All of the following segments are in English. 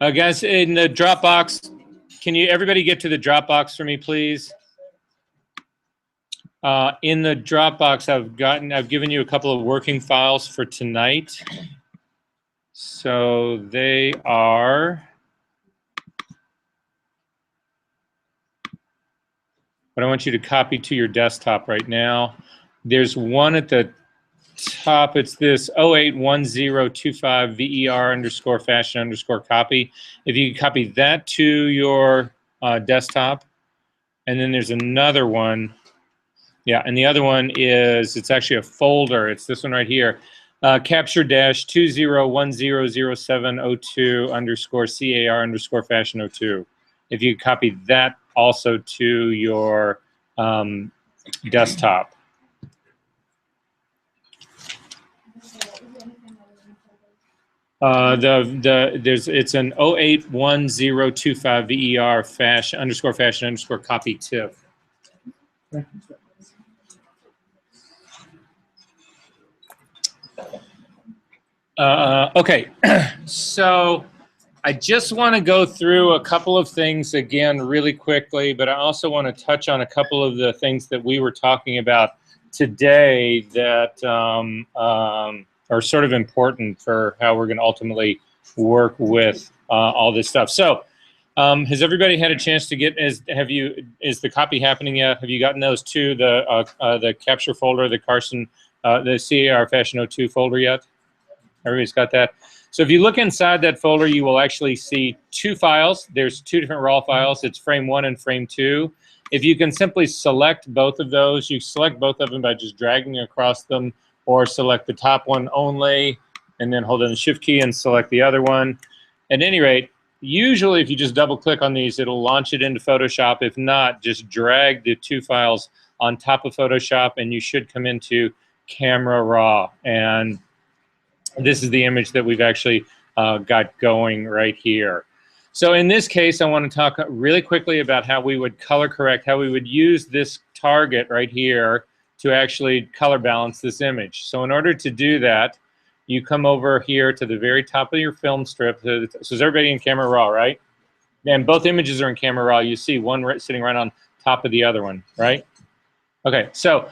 Guys, in the Dropbox, can you everybody get to the Dropbox for me, please? In the Dropbox, I've given you a couple of working files for tonight. So they are what I want you to copy to your desktop right now. There's one at the top. It's this 081025 ver_fashion_copy. If you copy that to your desktop, and then there's another one. Yeah, and the other one is, it's actually a folder. It's this one right here. capture-20100702_car_fashion02. If you copy that also to your desktop. It's an 081025 ver_fashion_copy TIFF. Okay, so I just want to go through a couple of things again really quickly, but I also want to touch on a couple of the things that we were talking about today that are sort of important for how we're going to ultimately work with all this stuff. So has everybody had a chance to get, is the copy happening yet? Have you gotten those two, the capture folder, the CAR Fashion 02 folder yet? Everybody's got that? So if you look inside that folder, you will actually see two files. There's two different raw files. It's frame 1 and frame 2. If you can simply select both of those, you select both of them by just dragging across them, or select the top one only, and then hold down the Shift key and select the other one. At any rate, usually if you just double click on these, it'll launch it into Photoshop. If not, just drag the two files on top of Photoshop and you should come into Camera Raw. And this is the image that we've actually got going right here. So in this case, I want to talk really quickly about how we would color correct, how we would use this target right here to actually color balance this image. So in order to do that, you come over here to the very top of your film strip. So is everybody in Camera Raw, right? And both images are in Camera Raw. You see one sitting right on top of the other one, right? Okay, so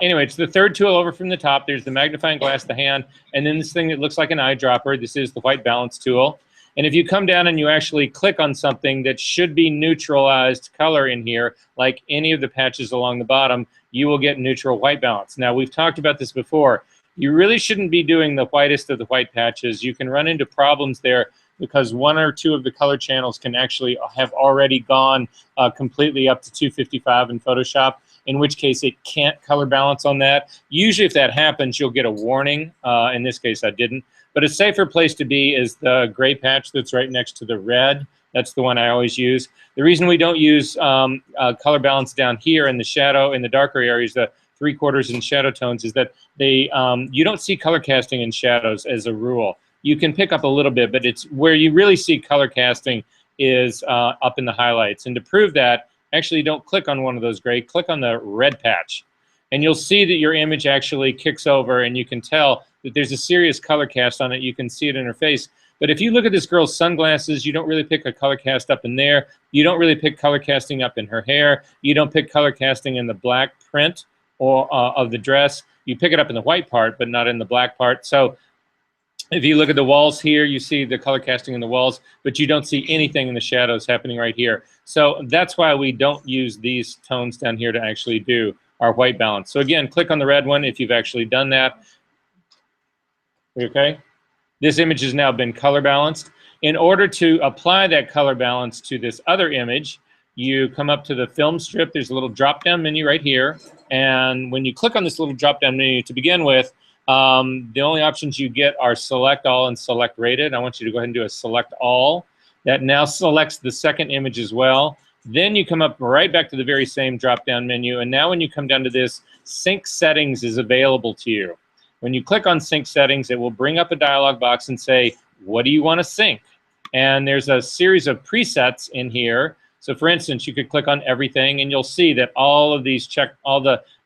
anyway, it's the third tool over from the top. There's the magnifying glass, the hand, and then this thing that looks like an eyedropper. This is the white balance tool. And if you come down and you actually click on something that should be neutralized color in here, like any of the patches along the bottom, you will get neutral white balance. Now, we've talked about this before. You really shouldn't be doing the whitest of the white patches. You can run into problems there because one or two of the color channels can actually have already gone completely up to 255 in Photoshop, in which case it can't color balance on that. Usually if that happens, you'll get a warning. In this case, I didn't. But a safer place to be is the gray patch that's right next to the red. That's the one I always use. The reason we don't use color balance down here in the shadow, in the darker areas, the 3/4 and shadow tones, is that you don't see color casting in shadows as a rule. You can pick up a little bit, but it's where you really see color casting is up in the highlights. And to prove that, actually don't click on one of those gray, click on the red patch. And you'll see that your image actually kicks over, and you can tell that there's a serious color cast on it. You can see it in her face. But if you look at this girl's sunglasses, you don't really pick a color cast up in there. You don't really pick color casting up in her hair. You don't pick color casting in the black print or of the dress. You pick it up in the white part, but not in the black part. So if you look at the walls here, you see the color casting in the walls, but you don't see anything in the shadows happening right here. So that's why we don't use these tones down here to actually do our white balance. So again, click on the red one if you've actually done that. Okay? This image has now been color balanced. In order to apply that color balance to this other image, you come up to the film strip. There's a little drop-down menu right here. And when you click on this little drop-down menu to begin with, the only options you get are select all and select rated. I want you to go ahead and do a select all. That now selects the second image as well. Then you come up right back to the very same drop-down menu. And now when you come down to this, sync settings is available to you. When you click on sync settings, it will bring up a dialog box and say, what do you want to sync? And there's a series of presets in here. So for instance, you could click on everything and you'll see that all of these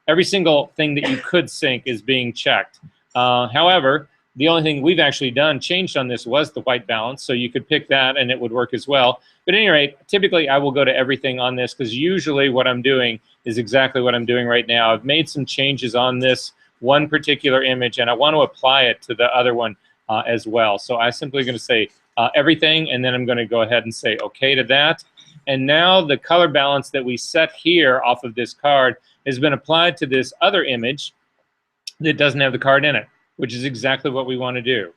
every single thing that you could sync is being checked. However, The only thing we've actually changed on this was the white balance, so you could pick that and it would work as well. But at any rate, typically I will go to everything on this because usually what I'm doing is exactly what I'm doing right now. I've made some changes on this one particular image and I want to apply it to the other one as well. So I'm simply going to say everything, and then I'm going to go ahead and say okay to that. And now the color balance that we set here off of this card has been applied to this other image that doesn't have the card in it, which is exactly what we want to do.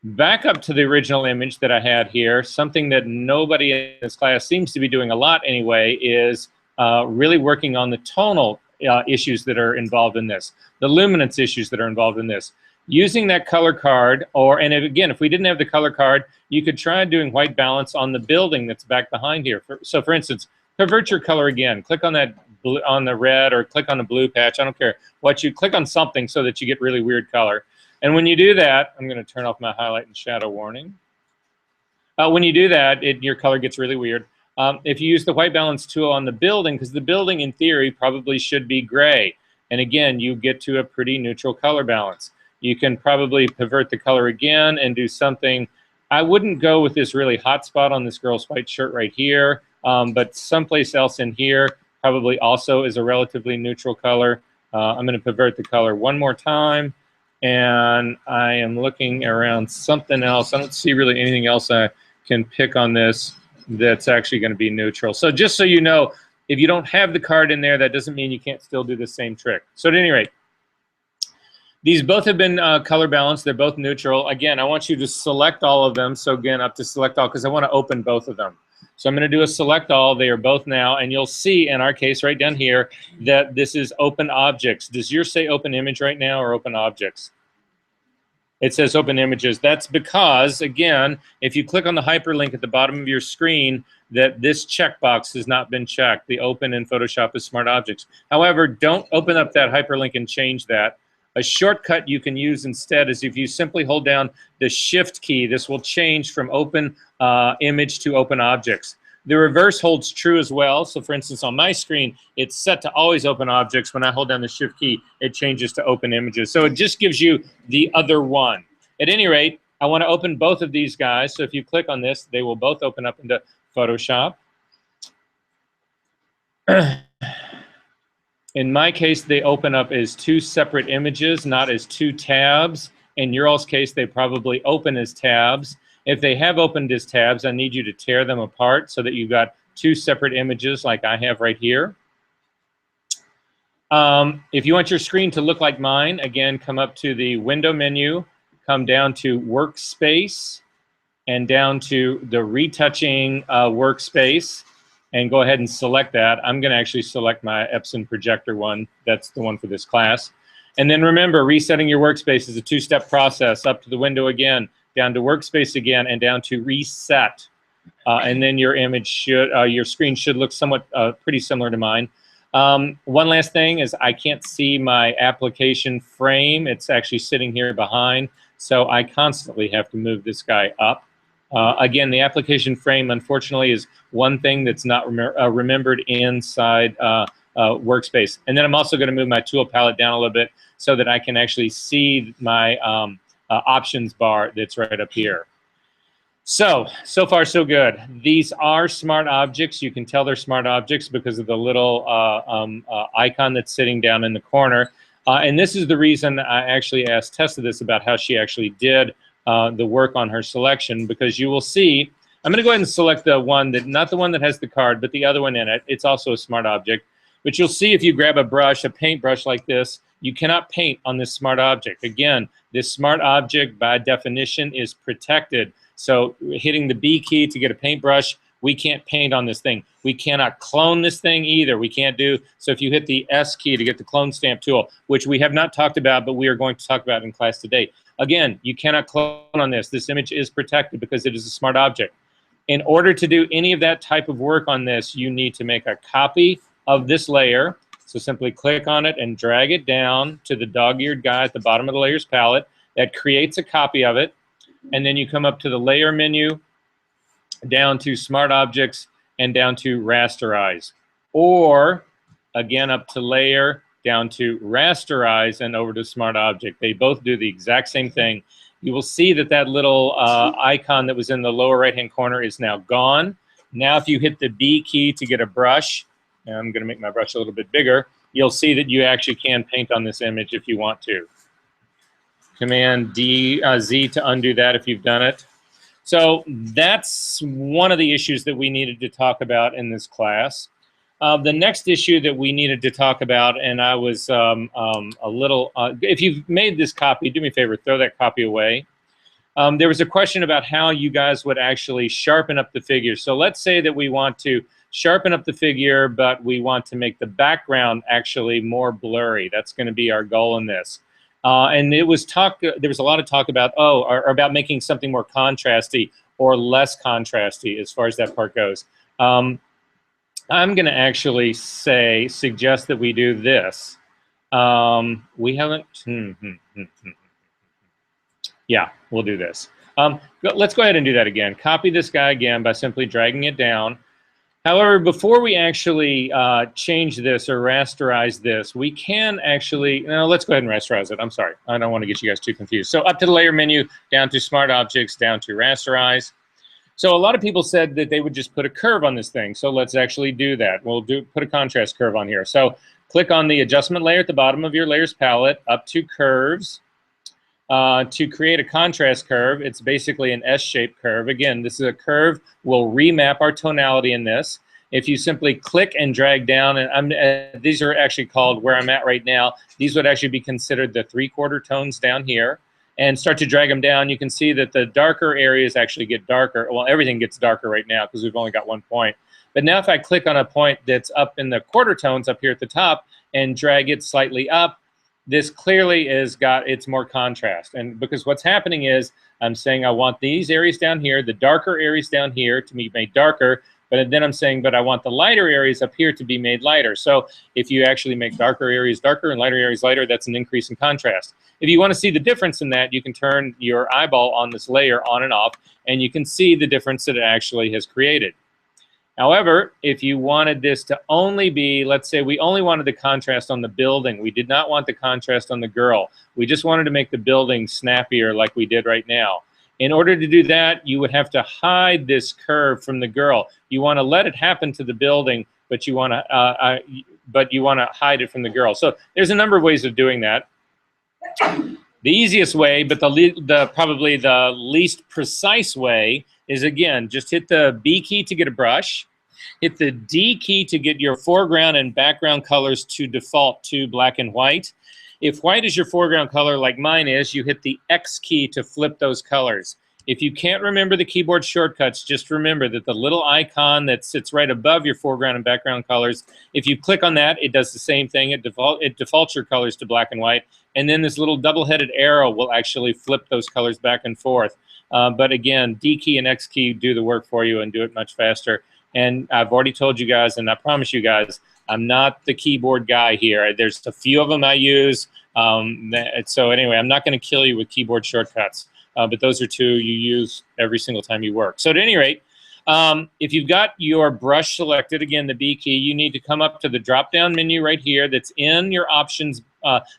Back up to the original image that I had here, something that nobody in this class seems to be doing a lot anyway is really working on the tonal issues that are involved in this, the luminance issues that are involved in this. Using that color card, and again, if we didn't have the color card, you could try doing white balance on the building that's back behind here. So for instance, convert your color again. Click on that blue, on the red, or click on the blue patch. I don't care what you click on, something so that you get really weird color. And when you do that, I'm going to turn off my highlight and shadow warning. When you do that, your color gets really weird. If you use the white balance tool on the building, because the building in theory probably should be gray, and again, you get to a pretty neutral color balance. You can probably pervert the color again and do something. I wouldn't go with this really hot spot on this girl's white shirt right here, but someplace else in here probably also is a relatively neutral color. I'm going to pervert the color one more time, and I am looking around something else. I don't see really anything else I can pick on this that's actually going to be neutral. So just so you know, if you don't have the card in there, that doesn't mean you can't still do the same trick. So at any rate, these both have been color balanced. They're both neutral. Again, I want you to select all of them. So again, up to select all, because I want to open both of them. So I'm going to do a select all. They are both now. And you'll see in our case right down here that this is open objects. Does yours say open image right now or open objects? It says open images. That's because, again, if you click on the hyperlink at the bottom of your screen, that this checkbox has not been checked. The open in Photoshop is smart objects. However, don't open up that hyperlink and change that. A shortcut you can use instead is if you simply hold down the Shift key. This will change from open image to open objects. The reverse holds true as well. So for instance, on my screen, it's set to always open objects. When I hold down the Shift key, it changes to open images. So it just gives you the other one. At any rate, I want to open both of these guys. So if you click on this, they will both open up into Photoshop. In my case, they open up as two separate images, not as two tabs. In your all's case, they probably open as tabs. If they have opened as tabs, I need you to tear them apart so that you've got two separate images like I have right here. If you want your screen to look like mine, again, come up to the window menu, come down to workspace, and down to the retouching workspace, and go ahead and select that. I'm going to actually select my Epson projector one. That's the one for this class. And then remember, resetting your workspace is a two-step process. Up to the window again, down to workspace again, and down to reset. And then your image should, your screen should look somewhat pretty similar to mine. One last thing is I can't see my application frame. It's actually sitting here behind, so I constantly have to move this guy up. Again, the application frame, unfortunately, is one thing that's not remembered inside Workspace. And then I'm also going to move my tool palette down a little bit so that I can actually see my options bar that's right up here. So far so good. These are smart objects. You can tell they're smart objects because of the little icon that's sitting down in the corner. And this is the reason I actually asked Tessa this about how she actually did the work on her selection, because you will see, I'm going to go ahead and select the one that, not the one that has the card, but the other one in it. It's also a smart object. But you'll see if you grab a brush, a paintbrush like this, you cannot paint on this smart object. Again, this smart object by definition is protected. So hitting the B key to get a paintbrush, we can't paint on this thing. We cannot clone this thing either. We can't do, so if you hit the S key to get the clone stamp tool, which we have not talked about, but we are going to talk about in class today. Again, you cannot clone on this. This image is protected because it is a smart object. In order to do any of that type of work on this, you need to make a copy of this layer. So simply click on it and drag it down to the dog-eared guy at the bottom of the layers palette. That creates a copy of it. And then you come up to the layer menu, down to smart objects, and down to rasterize. Or, again, up to layer, down to rasterize, and over to smart object. They both do the exact same thing. you will see that that little icon that was in the lower right-hand corner is now gone. Now if you hit the B key to get a brush, and I'm going to make my brush a little bit bigger, you'll see that you actually can paint on this image if you want to. Command Z to undo that if you've done it. So that's one of the issues that we needed to talk about in this class. The next issue that we needed to talk about, and I was a little, if you've made this copy, do me a favor, throw that copy away. There was a question about how you guys would actually sharpen up the figure. So let's say that we want to sharpen up the figure, but we want to make the background actually more blurry. That's going to be our goal in this. And it was there was a lot of talk about, or about making something more contrasty or less contrasty as far as that part goes. I'm going to actually suggest that we do this. We haven't, yeah, we'll do this. Let's go ahead and do that again. Copy this guy again by simply dragging it down. However, before we actually change this or rasterize this, we can actually, no, let's go ahead and rasterize it. I'm sorry, I don't want to get you guys too confused. So up to the layer menu, down to smart objects, down to rasterize. So a lot of people said that they would just put a curve on this thing. So let's actually do that. We'll put a contrast curve on here. So click on the adjustment layer at the bottom of your layers palette, up to curves. To create a contrast curve, it's basically an S-shaped curve. Again, this is a curve. We'll remap our tonality in this. If you simply click and drag down, and these are actually called, where I'm at right now, these would actually be considered the 3/4 tones down here, and start to drag them down, you can see that the darker areas actually get darker. Well, everything gets darker right now because we've only got one point. But now if I click on a point that's up in the quarter tones up here at the top and drag it slightly up, this clearly has got its more contrast. And because what's happening is I'm saying I want these areas down here, the darker areas down here to be made darker, but then I'm saying, but I want the lighter areas up here to be made lighter. So if you actually make darker areas darker and lighter areas lighter, that's an increase in contrast. If you want to see the difference in that, you can turn your eyeball on this layer on and off, and you can see the difference that it actually has created. However, if you wanted this to only be, let's say we only wanted the contrast on the building. We did not want the contrast on the girl. We just wanted to make the building snappier like we did right now. In order to do that, you would have to hide this curve from the girl. You want to let it happen to the building, but you want to hide it from the girl. So there's a number of ways of doing that. The easiest way, but probably the least precise way, is again, just hit the B key to get a brush, hit the D key to get your foreground and background colors to default to black and white. If white is your foreground color like mine is, you hit the X key to flip those colors. If you can't remember the keyboard shortcuts, just remember that the little icon that sits right above your foreground and background colors, if you click on that, it does the same thing. It defaults your colors to black and white, and then this little double-headed arrow will actually flip those colors back and forth. But again, D key and X key do the work for you and do it much faster. And I've already told you guys, and I promise you guys, I'm not the keyboard guy here. There's a few of them I use. So anyway, I'm not going to kill you with keyboard shortcuts. But those are two you use every single time you work. So at any rate, if you've got your brush selected, again, the B key, you need to come up to the drop-down menu right here that's in your options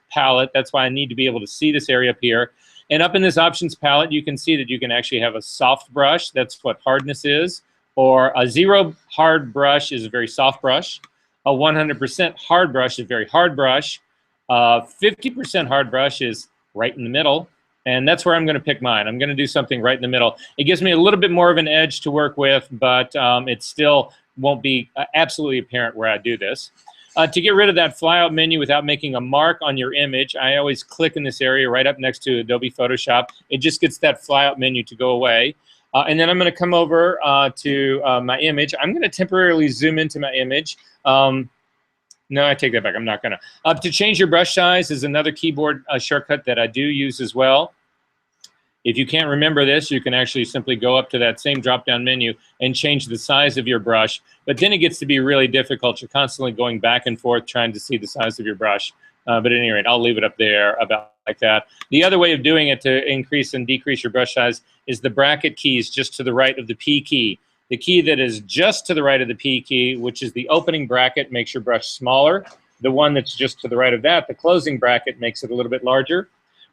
palette. That's why I need to be able to see this area up here. And up in this options palette, you can see that you can actually have a soft brush. That's what hardness is. Or a 0 hard brush is a very soft brush. A 100% hard brush is a very hard brush. 50% hard brush is right in the middle. And that's where I'm going to pick mine. I'm going to do something right in the middle. It gives me a little bit more of an edge to work with, but it still won't be absolutely apparent where I do this. To get rid of that flyout menu without making a mark on your image, I always click in this area right up next to Adobe Photoshop. It just gets that flyout menu to go away. And then I'm going to come over to my image. I'm going to temporarily zoom into my image. No, I take that back. I'm not going to. To change your brush size is another keyboard shortcut that I do use as well. If you can't remember this, you can actually simply go up to that same drop-down menu and change the size of your brush. But then it gets to be really difficult. You're constantly going back and forth trying to see the size of your brush. But at any rate, I'll leave it up there about like that. The other way of doing it to increase and decrease your brush size is the bracket keys just to the right of the P key. The key that is just to the right of the P key, which is the opening bracket, makes your brush smaller. The one that's just to the right of that, the closing bracket, makes it a little bit larger.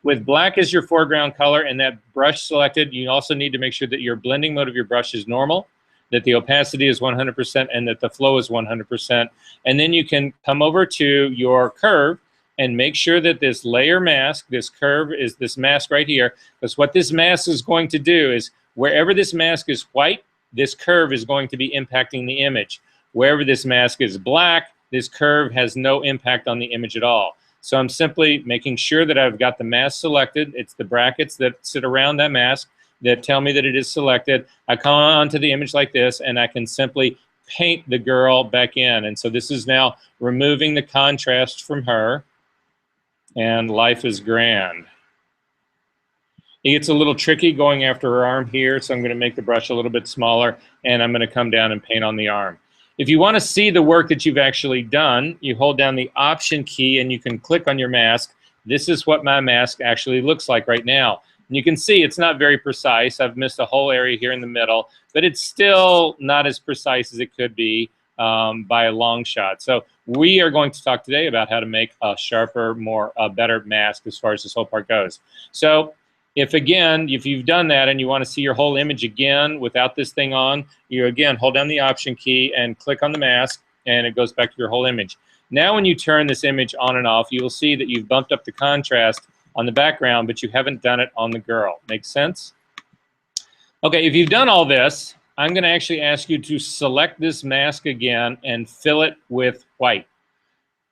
with black as your foreground color and that brush selected, you also need to make sure that your blending mode of your brush is normal, that the opacity is 100%, and that the flow is 100%. And then you can come over to your curve and make sure that this layer mask, this curve is this mask right here, because what this mask is going to do is wherever this mask is white, this curve is going to be impacting the image. Wherever this mask is black, this curve has no impact on the image at all. So I'm simply making sure that I've got the mask selected. It's the brackets that sit around that mask that tell me that it is selected. I come onto the image like this, and I can simply paint the girl back in. And so this is now removing the contrast from her, and life is grand. It gets a little tricky going after her arm here, so I'm going to make the brush a little bit smaller, and I'm going to come down and paint on the arm. If you want to see the work that you've actually done, you hold down the Option key and you can click on your mask. This is what my mask actually looks like right now. And you can see it's not very precise. I've missed a whole area here in the middle, but it's still not as precise as it could be by a long shot. So we are going to talk today about how to make a sharper, better mask as far as this whole part goes. So if you've done that and you want to see your whole image again without this thing on, you again hold down the Option key and click on the mask, and it goes back to your whole image. Now when you turn this image on and off, you will see that you've bumped up the contrast on the background, but you haven't done it on the girl. Make sense? Okay, if you've done all this, I'm going to actually ask you to select this mask again and fill it with white.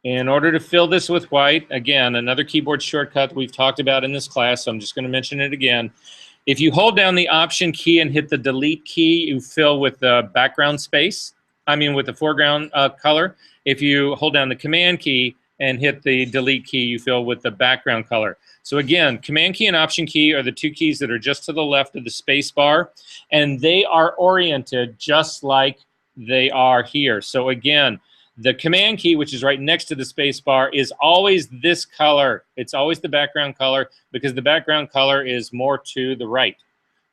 In order to fill this with white, again, another keyboard shortcut we've talked about in this class, so I'm just going to mention it again. If you hold down the Option key and hit the Delete key, you fill with the background space, with the foreground color. If you hold down the Command key and hit the Delete key, you fill with the background color. So again, Command key and Option key are the two keys that are just to the left of the space bar, and they are oriented just like they are here. So again, the Command key, which is right next to the space bar, is always this color. It's always the background color because the background color is more to the right.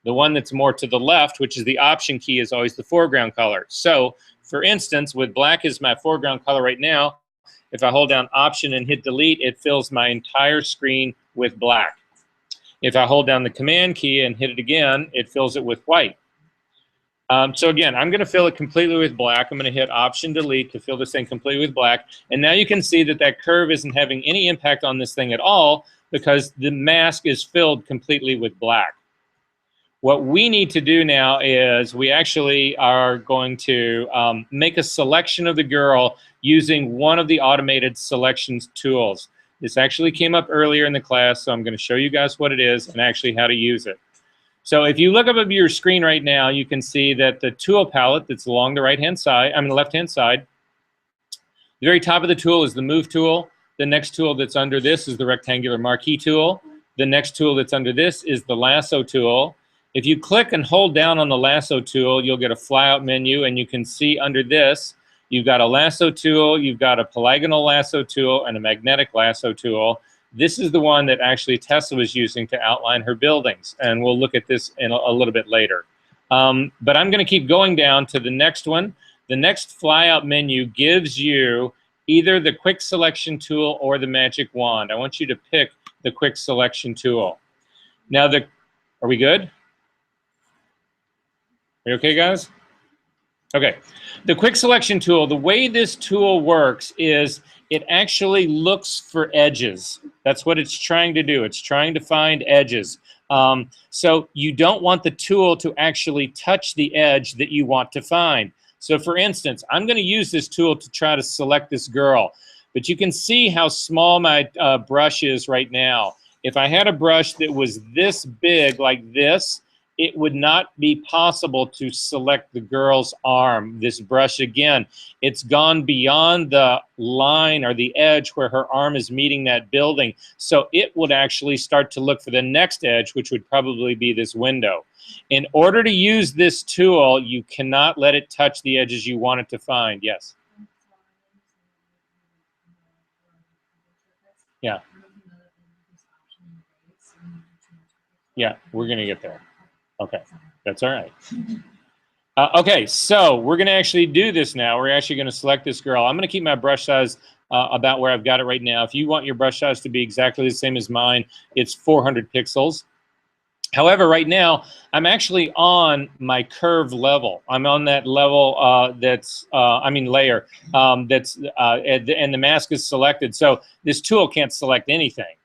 The one that's more to the left, which is the Option key, is always the foreground color. So, for instance, with black as my foreground color right now, if I hold down Option and hit Delete, it fills my entire screen with black. If I hold down the Command key and hit it again, it fills it with white. So again, I'm going to fill it completely with black. I'm going to hit Option Delete to fill this thing completely with black. And now you can see that that curve isn't having any impact on this thing at all because the mask is filled completely with black. What we need to do now is we actually are going to make a selection of the girl using one of the automated selections tools. This actually came up earlier in the class, so I'm going to show you guys what it is and actually how to use it. So if you look up at your screen right now, you can see that the tool palette that's along the left-hand side, the very top of the tool is the Move tool. The next tool that's under this is the Rectangular Marquee tool. The next tool that's under this is the Lasso tool. If you click and hold down on the Lasso tool, you'll get a flyout menu, and you can see under this, you've got a Lasso tool, you've got a Polygonal Lasso tool, and a Magnetic Lasso tool. This is the one that actually Tessa was using to outline her buildings, and we'll look at this in a little bit later. But I'm going to keep going down to the next one. The next flyout menu gives you either the Quick Selection tool or the Magic Wand. I want you to pick the Quick Selection tool. Now, are we good? Are you okay, guys? Okay. The Quick Selection tool, the way this tool works is it actually looks for edges. That's what it's trying to do. It's trying to find edges. So you don't want the tool to actually touch the edge that you want to find. So for instance, I'm going to use this tool to try to select this girl. But you can see how small my brush is right now. If I had a brush that was this big, like this, it would not be possible to select the girl's arm. This brush, again, it's gone beyond the line or the edge where her arm is meeting that building. So it would actually start to look for the next edge, which would probably be this window. In order to use this tool, you cannot let it touch the edges you want it to find. Yes? Yeah. Yeah, we're going to get there. Okay, that's all right. Okay, so we're going to actually do this now. We're actually going to select this girl. I'm going to keep my brush size about where I've got it right now. If you want your brush size to be exactly the same as mine, it's 400 pixels. However, right now, I'm actually on my curve level. I'm on that level layer and the mask is selected. So this tool can't select anything.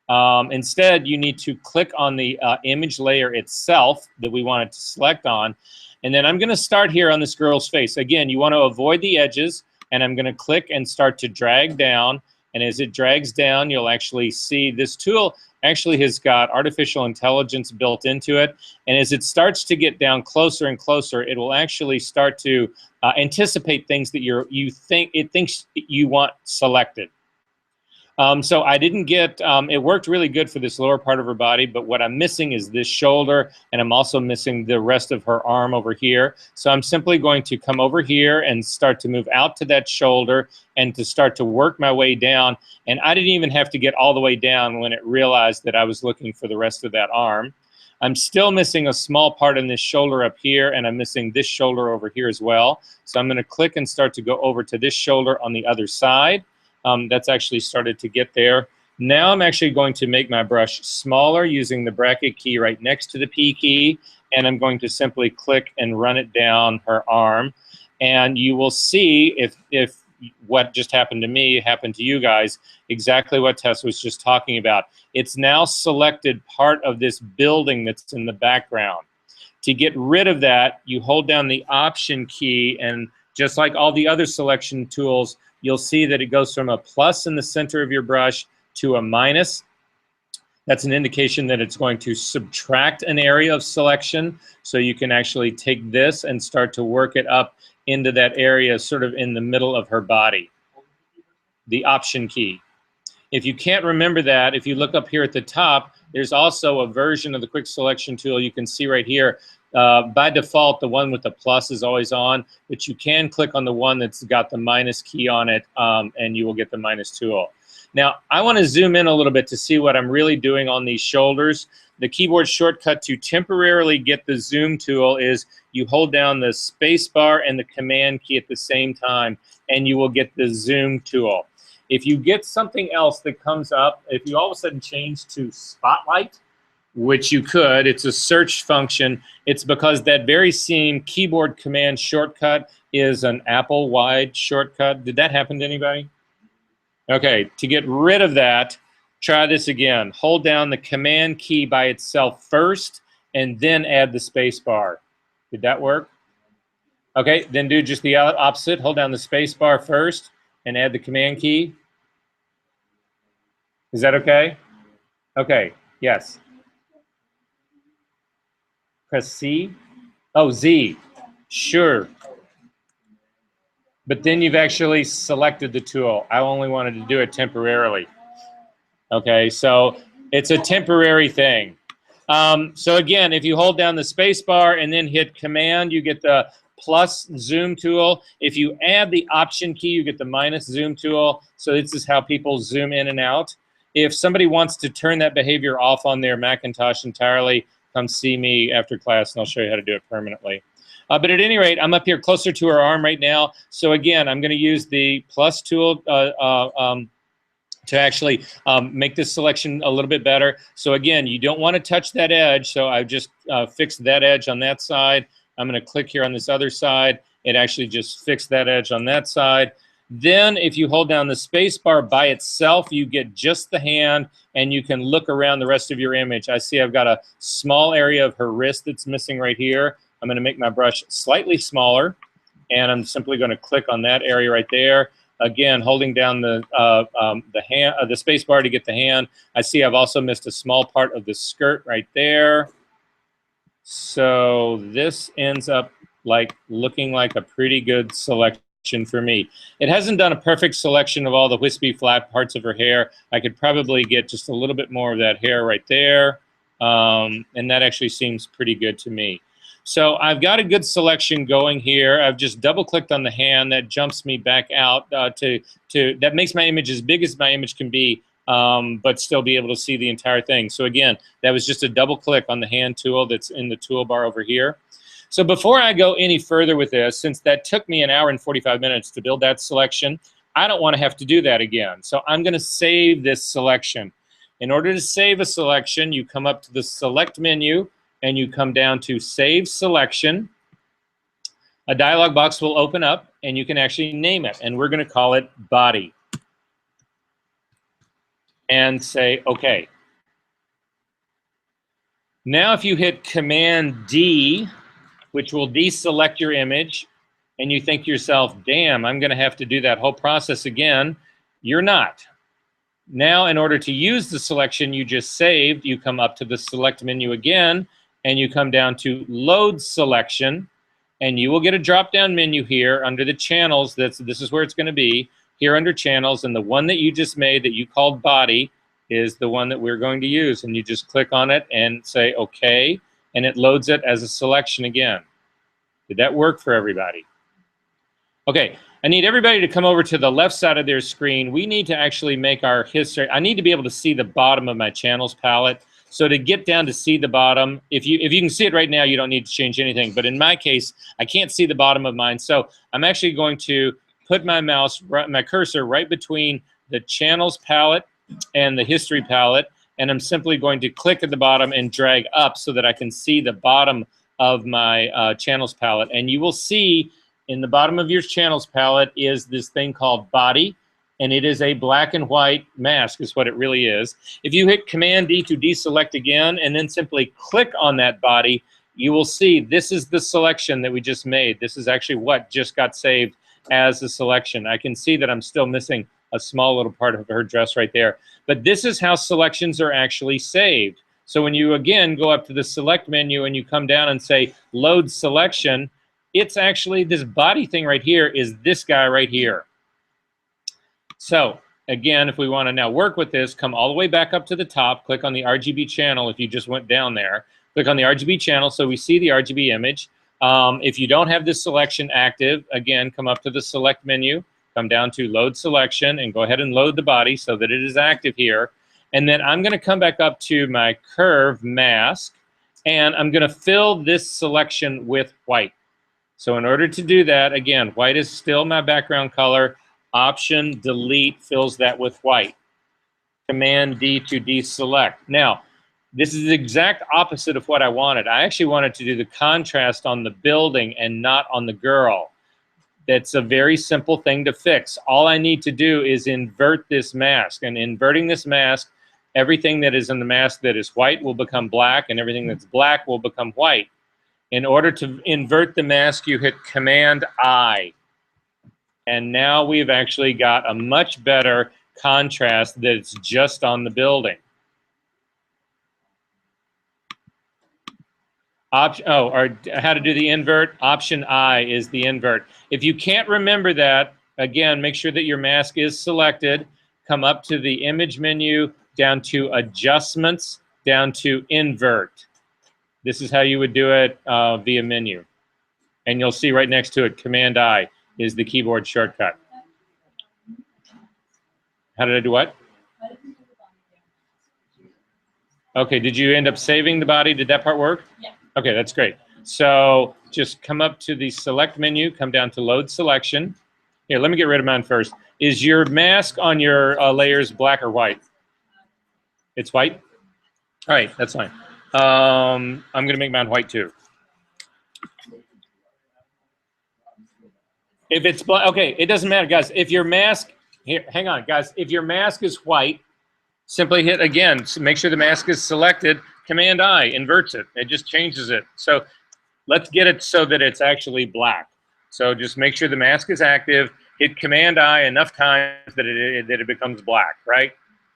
Instead, you need to click on the image layer itself that we want it to select on. And then I'm going to start here on this girl's face. Again, you want to avoid the edges, and I'm going to click and start to drag down. And as it drags down, you'll actually see this tool actually has got artificial intelligence built into it. And as it starts to get down closer and closer, it will actually start to anticipate things that it thinks you want selected. So I didn't get, it worked really good for this lower part of her body, but what I'm missing is this shoulder, and I'm also missing the rest of her arm over here. So I'm simply going to come over here and start to move out to that shoulder and to start to work my way down. And I didn't even have to get all the way down when it realized that I was looking for the rest of that arm. I'm still missing a small part in this shoulder up here, and I'm missing this shoulder over here as well. So I'm going to click and start to go over to this shoulder on the other side. That's actually started to get there. Now I'm actually going to make my brush smaller using the bracket key right next to the P key, and I'm going to simply click and run it down her arm. And you will see if what just happened to me happened to you guys, exactly what Tess was just talking about. It's now selected part of this building that's in the background. To get rid of that, you hold down the Option key, and just like all the other selection tools, you'll see that it goes from a plus in the center of your brush to a minus. That's an indication that it's going to subtract an area of selection. So you can actually take this and start to work it up into that area sort of in the middle of her body. The Option key. If you can't remember that, if you look up here at the top, there's also a version of the quick selection tool you can see right here. By default, the one with the plus is always on, but you can click on the one that's got the minus key on it, and you will get the minus tool. Now, I want to zoom in a little bit to see what I'm really doing on these shoulders. The keyboard shortcut to temporarily get the zoom tool is you hold down the space bar and the command key at the same time, and you will get the zoom tool. If you get something else that comes up, if you all of a sudden change to Spotlight, which you could, it's a search function, it's because that very same keyboard command shortcut is an Apple-wide shortcut. Did that happen to anybody? Okay, to get rid of that, try this again. Hold down the command key by itself first, and then add the space bar. Did that work? Okay, then do just the opposite. Hold down the space bar first, and add the command key. Is that okay? Okay, yes. Press C. Oh, Z. Sure. But then you've actually selected the tool. I only wanted to do it temporarily. Okay, so it's a temporary thing. So again, if you hold down the space bar and then hit Command, you get the plus zoom tool. If you add the Option key, you get the minus zoom tool. So this is how people zoom in and out. If somebody wants to turn that behavior off on their Macintosh entirely, come see me after class and I'll show you how to do it permanently. But at any rate, I'm up here closer to her arm right now. So again, I'm going to use the plus tool to actually make this selection a little bit better. So again, you don't want to touch that edge. So I just fixed that edge on that side. I'm going to click here on this other side. It actually just fixed that edge on that side. Then if you hold down the space bar by itself, you get just the hand, and you can look around the rest of your image. I see I've got a small area of her wrist that's missing right here. I'm going to make my brush slightly smaller, and I'm simply going to click on that area right there. Again, holding down the space bar to get the hand. I see I've also missed a small part of the skirt right there. So this ends up like looking like a pretty good selection for me. It hasn't done a perfect selection of all the wispy flat parts of her hair. I could probably get just a little bit more of that hair right there, and that actually seems pretty good to me. So I've got a good selection going here. I've just double-clicked on the hand. That jumps me back out that makes my image as big as my image can be, but still be able to see the entire thing. So again, that was just a double-click on the hand tool that's in the toolbar over here. So before I go any further with this, since that took me 1 hour and 45 minutes to build that selection, I don't want to have to do that again. So I'm going to save this selection. In order to save a selection, you come up to the select menu and you come down to save selection. A dialog box will open up and you can actually name it, and we're going to call it body. And say OK. Now if you hit Command D, which will deselect your image, and you think to yourself, damn, I'm going to have to do that whole process again, you're not. Now, in order to use the selection you just saved, you come up to the select menu again, and you come down to load selection, and you will get a drop-down menu here under the channels. This is where it's going to be, here under channels, and the one that you just made that you called body is the one that we're going to use. And you just click on it and say OK, and it loads it as a selection again. Did that work for everybody? Okay, I need everybody to come over to the left side of their screen. We need to actually make our history. I need to be able to see the bottom of my channels palette. So to get down to see the bottom, if you can see it right now, you don't need to change anything. But in my case, I can't see the bottom of mine. So I'm actually going to put my my cursor right between the channels palette and the history palette. And I'm simply going to click at the bottom and drag up so that I can see the bottom of my channels palette. And you will see in the bottom of your channels palette is this thing called body, and it is a black and white mask is what it really is. If you hit Command D to deselect again and then simply click on that body, you will see this is the selection that we just made. This is actually what just got saved as a selection. I can see that I'm still missing a small little part of her dress right there. But this is how selections are actually saved. So when you, again, go up to the select menu and you come down and say load selection, it's actually this body thing right here is this guy right here. So again, if we want to now work with this, come all the way back up to the top, click on the RGB channel if you just went down there. Click on the RGB channel so we see the RGB image. If you don't have this selection active, again, come up to the select menu, come down to load selection, and go ahead and load the body so that it is active here. And then I'm going to come back up to my curve mask, and I'm going to fill this selection with white. So in order to do that, again, white is still my background color. Option delete fills that with white. Command D to deselect. Now, this is the exact opposite of what I wanted. I actually wanted to do the contrast on the building and not on the girl. That's a very simple thing to fix. All I need to do is invert this mask. And inverting this mask, everything that is in the mask that is white will become black, and everything that's black will become white. In order to invert the mask, you hit Command I. And now we've actually got a much better contrast that's just on the building. Or how to do the invert, Option I is the invert. If you can't remember that, again, make sure that your mask is selected. Come up to the image menu, down to adjustments, down to invert. This is how you would do it via menu. And you'll see right next to it, Command I is the keyboard shortcut. How did I do what? Okay, did you end up saving the body? Did that part work? Yeah. Okay, that's great. So just come up to the select menu, come down to load selection. Here, let me get rid of mine first. Is your mask on your layers black or white? It's white? All right, that's fine. I'm going to make mine white too. If it's black, okay, it doesn't matter, guys. If your mask, here, hang on, guys. If your mask is white, simply hit again. Make sure the mask is selected. Command I inverts it. It just changes it. So let's get it so that it's actually black. So just make sure the mask is active. Hit Command I enough times that it becomes black, right?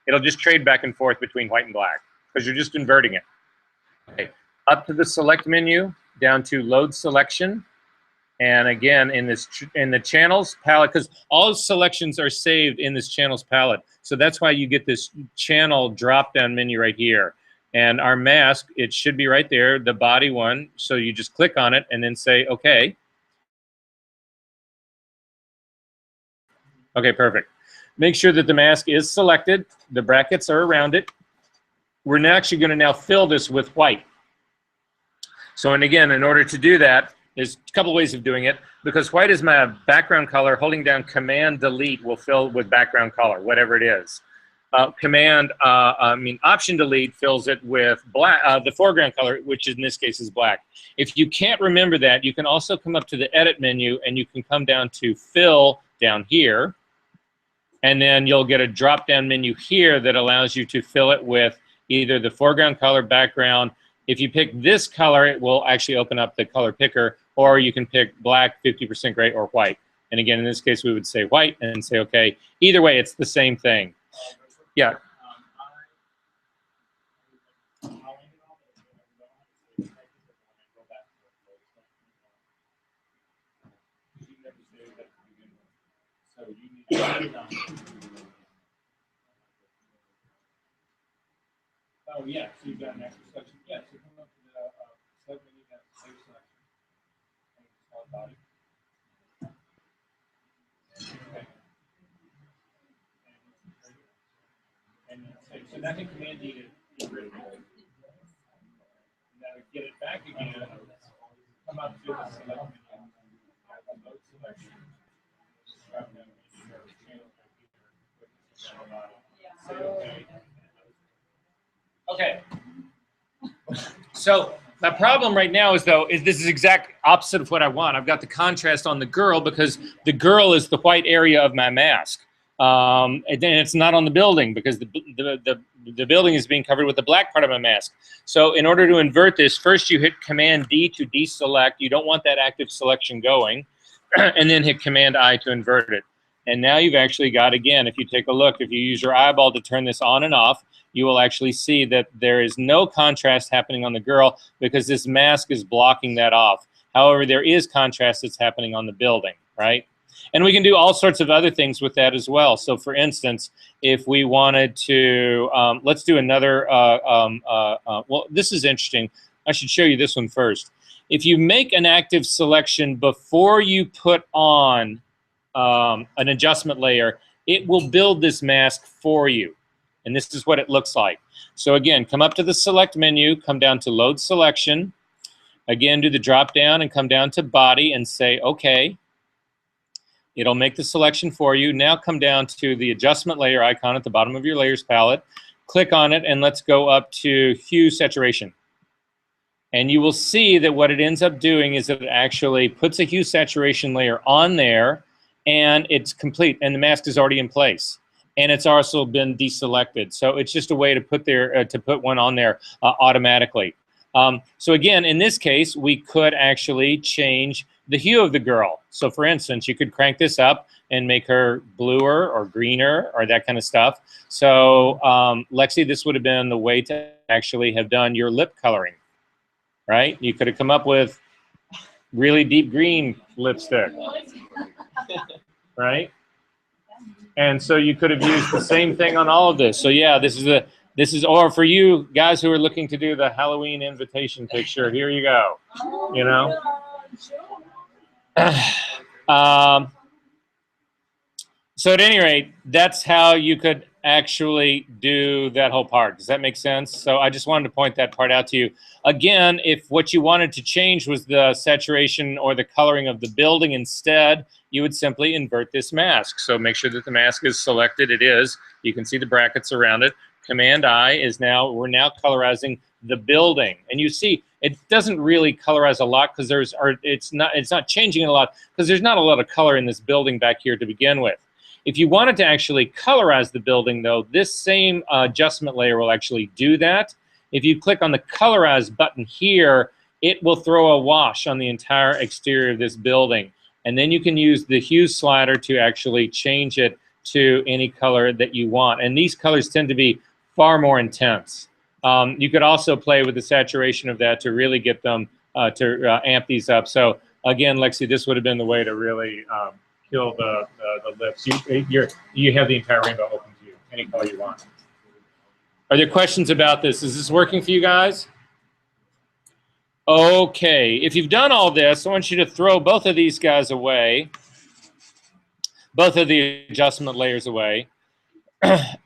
It'll just trade back and forth between white and black because you're just inverting it. Okay. Up to the select menu, down to load selection. And again, in the channels palette, because all selections are saved in this channels palette. So that's why you get this channel drop-down menu right here. And our mask, it should be right there, the body one. So you just click on it and then say, OK. OK, perfect. Make sure that the mask is selected. The brackets are around it. We're actually going to now fill this with white. So, and again, in order to do that, There's a couple ways of doing it. Because white is my background color, holding down Command Delete will fill with background color, whatever it is. Option Delete fills it with black, the foreground color, which in this case is black. If you can't remember that, you can also come up to the Edit menu and you can come down to Fill down here. And then you'll get a drop-down menu here that allows you to fill it with either the foreground color, background. If you pick this color, it will actually open up the color picker, or you can pick black, 50% gray, or white. And again, in this case, we would say white and say, okay. Either way, it's the same thing. Yeah. Oh, yeah, so you've got an extra selection. Yeah, so come up to the select menu, you have save selection. And it's called body. Okay. And then so that can Command D to get rid of it. Now to get it back again, come up to the select menu, have a mode selection. Drop down menu, channel computer, say okay. Okay. So my problem right now is this is exact opposite of what I want. I've got the contrast on the girl because the girl is the white area of my mask. And then it's not on the building because the building is being covered with the black part of my mask. So in order to invert this, first you hit Command D to deselect. You don't want that active selection going. And then hit Command I to invert it. And now you've actually got, again, if you take a look, if you use your eyeball to turn this on and off, you will actually see that there is no contrast happening on the girl because this mask is blocking that off. However, there is contrast that's happening on the building, right? And we can do all sorts of other things with that as well. So for instance, if we wanted to, let's do another, well, this is interesting. I should show you this one first. If you make an active selection before you put on an adjustment layer, it will build this mask for you. And this is what it looks like. So again, come up to the select menu, come down to load selection. Again, do the drop down and come down to body and say, okay. It'll make the selection for you. Now come down to the adjustment layer icon at the bottom of your layers palette. Click on it and let's go up to hue saturation. And you will see that what it ends up doing is that it actually puts a hue saturation layer on there and it's complete and the mask is already in place. And it's also been deselected. So it's just a way to put one on there automatically. So again, in this case, we could actually change the hue of the girl. So for instance, you could crank this up and make her bluer or greener or that kind of stuff. So Lexi, this would have been the way to actually have done your lip coloring, right? You could have come up with really deep green lipstick, right? And so you could have used the same thing on all of this. So yeah, this is, or for you guys who are looking to do the Halloween invitation picture, here you go, you know? So at any rate, that's how you could actually do that whole part. Does that make sense? So I just wanted to point that part out to you. Again, if what you wanted to change was the saturation or the coloring of the building instead, you would simply invert this mask. So make sure that the mask is selected. It is. You can see the brackets around it. Command I is now, we're now colorizing the building. And you see, it doesn't really colorize a lot because it's not changing a lot because there's not a lot of color in this building back here to begin with. If you wanted to actually colorize the building though, this same adjustment layer will actually do that. If you click on the colorize button here, it will throw a wash on the entire exterior of this building. And then you can use the hue slider to actually change it to any color that you want. And these colors tend to be far more intense. You could also play with the saturation of that to really get them to amp these up. So again, Lexi, this would have been the way to really kill the lips. You have the entire rainbow open to you, any color you want. Are there questions about this? Is this working for you guys? Okay, if you've done all this, I want you to throw both of these guys away, both of the adjustment layers away.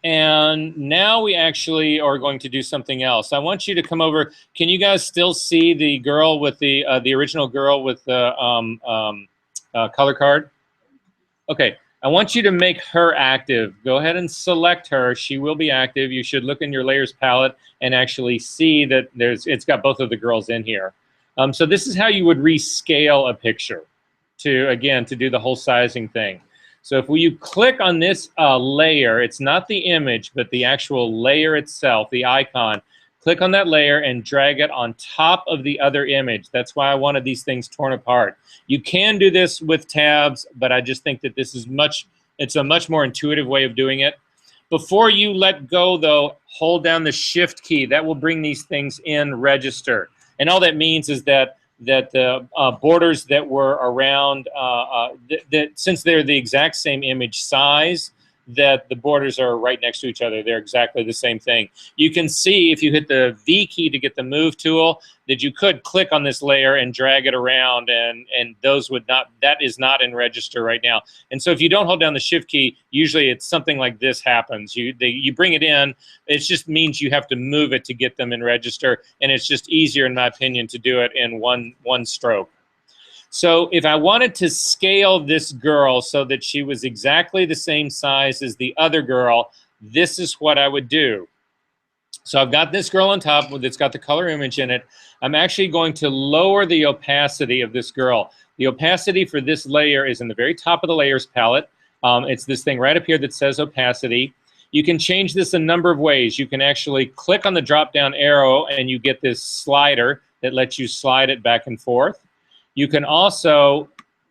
And now we actually are going to do something else. I want you to come over. Can you guys still see the girl with the original girl with the color card? Okay, I want you to make her active. Go ahead and select her. She will be active. You should look in your layers palette and actually see that it's got both of the girls in here. So this is how you would rescale a picture to do the whole sizing thing. So if you click on this layer, it's not the image, but the actual layer itself, the icon, click on that layer and drag it on top of the other image. That's why I wanted these things torn apart. You can do this with tabs, but I just think that this is it's a much more intuitive way of doing it. Before you let go, though, hold down the Shift key. That will bring these things in register. And all that means is that the borders that were around, since they're the exact same image size, that the borders are right next to each other. They're exactly the same thing. You can see if you hit the V key to get the move tool that you could click on this layer and drag it around, and those would not, that is not in register right now. And so if you don't hold down the Shift key, usually it's something like this happens. You bring it in, it just means you have to move it to get them in register, and it's just easier, in my opinion, to do it in one stroke. So if I wanted to scale this girl so that she was exactly the same size as the other girl, this is what I would do. So I've got this girl on top that's got the color image in it. I'm actually going to lower the opacity of this girl. The opacity for this layer is in the very top of the layers palette. It's this thing right up here that says opacity. You can change this a number of ways. You can actually click on the drop-down arrow and you get this slider that lets you slide it back and forth. You can also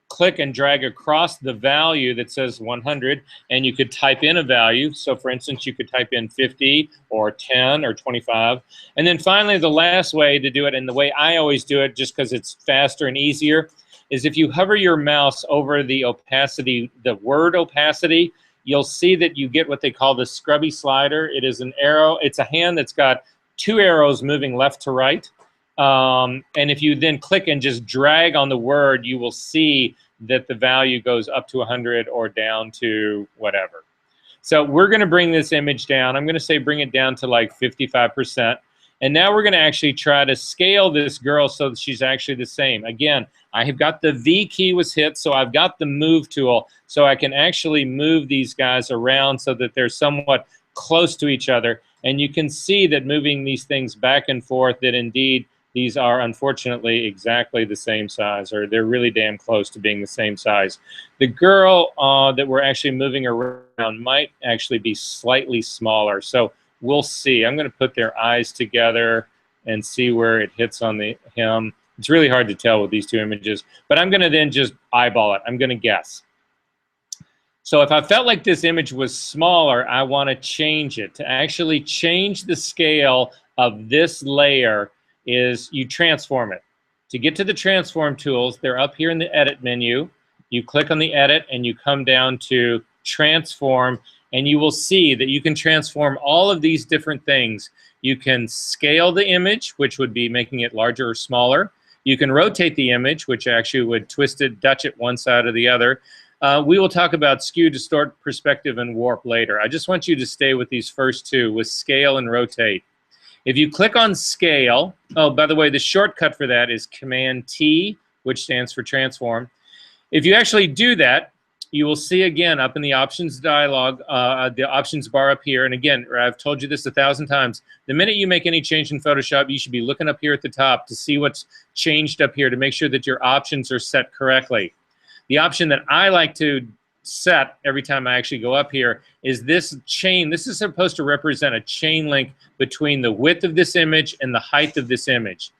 click and drag across the value that says 100, and you could type in a value. So for instance, you could type in 50 or 10 or 25. And then finally, the last way to do it, and the way I always do it just because it's faster and easier, is if you hover your mouse over the opacity, the word opacity, you'll see that you get what they call the scrubby slider. It is an arrow. It's a hand that's got two arrows moving left to right. And if you then click and just drag on the word, you will see that the value goes up to 100 or down to whatever. So we're going to bring this image down. I'm going to say bring it down to like 55%. And now we're going to actually try to scale this girl so that she's actually the same. Again, I have got the V key was hit, so I've got the move tool. So I can actually move these guys around so that they're somewhat close to each other. And you can see that moving these things back and forth, that indeed these are unfortunately exactly the same size, or they're really damn close to being the same size. The girl that we're actually moving around might actually be slightly smaller. So we'll see. I'm going to put their eyes together and see where it hits on him. It's really hard to tell with these two images, but I'm going to then just eyeball it. I'm going to guess. So if I felt like this image was smaller, I want to change it. To actually change the scale of this layer is you transform it. To get to the transform tools, they're up here in the edit menu. You click on the edit and you come down to transform, and you will see that you can transform all of these different things. You can scale the image, which would be making it larger or smaller. You can rotate the image, which actually would twist it, Dutch it one side or the other. We will talk about skew, distort, perspective, and warp later. I just want you to stay with these first two, with scale and rotate. If you click on scale, oh, by the way, the shortcut for that is Command T, which stands for transform. If you actually do that, you will see again up in the options dialog, the options bar up here. And again, I've told you this 1,000 times. The minute you make any change in Photoshop, you should be looking up here at the top to see what's changed up here to make sure that your options are set correctly. The option that I like to set every time I actually go up here is this chain. This is supposed to represent a chain link between the width of this image and the height of this image.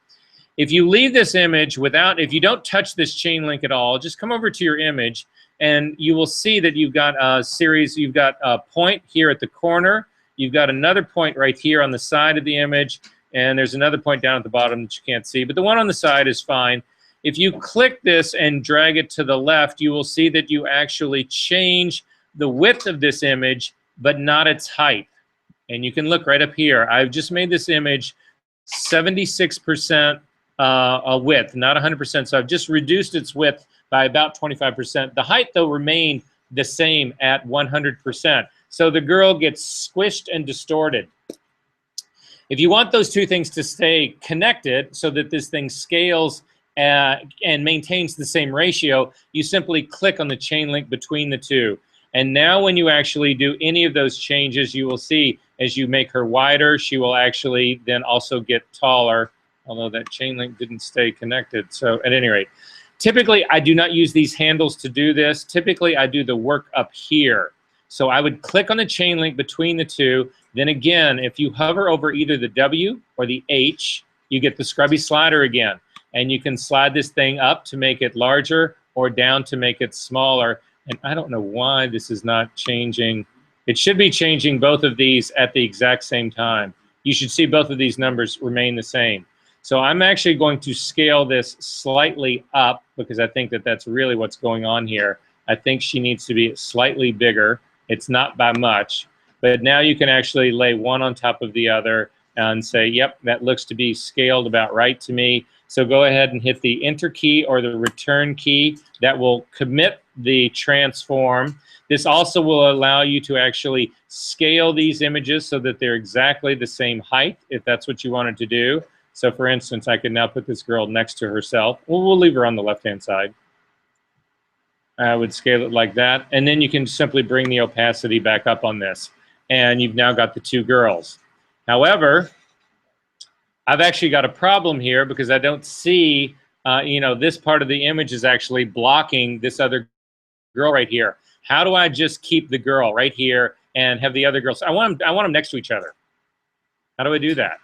If you leave this image if you don't touch this chain link at all, just come over to your image and you will see that you've got a series, you've got a point here at the corner, you've got another point right here on the side of the image, and there's another point down at the bottom that you can't see, but the one on the side is fine. If you click this and drag it to the left, you will see that you actually change the width of this image, but not its height. And you can look right up here. I've just made this image 76% width, not 100%. So I've just reduced its width by about 25%. The height, though, remained the same at 100%. So the girl gets squished and distorted. If you want those two things to stay connected so that this thing scales and maintains the same ratio, you simply click on the chain link between the two. And now when you actually do any of those changes, you will see as you make her wider, she will actually then also get taller, although that chain link didn't stay connected. So at any rate, typically I do not use these handles to do this. Typically I do the work up here. So I would click on the chain link between the two. Then again, if you hover over either the W or the H, you get the scrubby slider again. And you can slide this thing up to make it larger or down to make it smaller. And I don't know why this is not changing. It should be changing both of these at the exact same time. You should see both of these numbers remain the same. So I'm actually going to scale this slightly up because I think that that's really what's going on here. I think she needs to be slightly bigger. It's not by much. But now you can actually lay one on top of the other and say, yep, that looks to be scaled about right to me. So go ahead and hit the enter key or the return key. That will commit the transform. This also will allow you to actually scale these images so that they're exactly the same height, if that's what you wanted to do. So for instance, I can now put this girl next to herself. Well, we'll leave her on the left-hand side. I would scale it like that. And then you can simply bring the opacity back up on this. And you've now got the two girls. However, I've actually got a problem here because I don't see, this part of the image is actually blocking this other girl right here. How do I just keep the girl right here and have the other girls? I want them next to each other. How do I do that?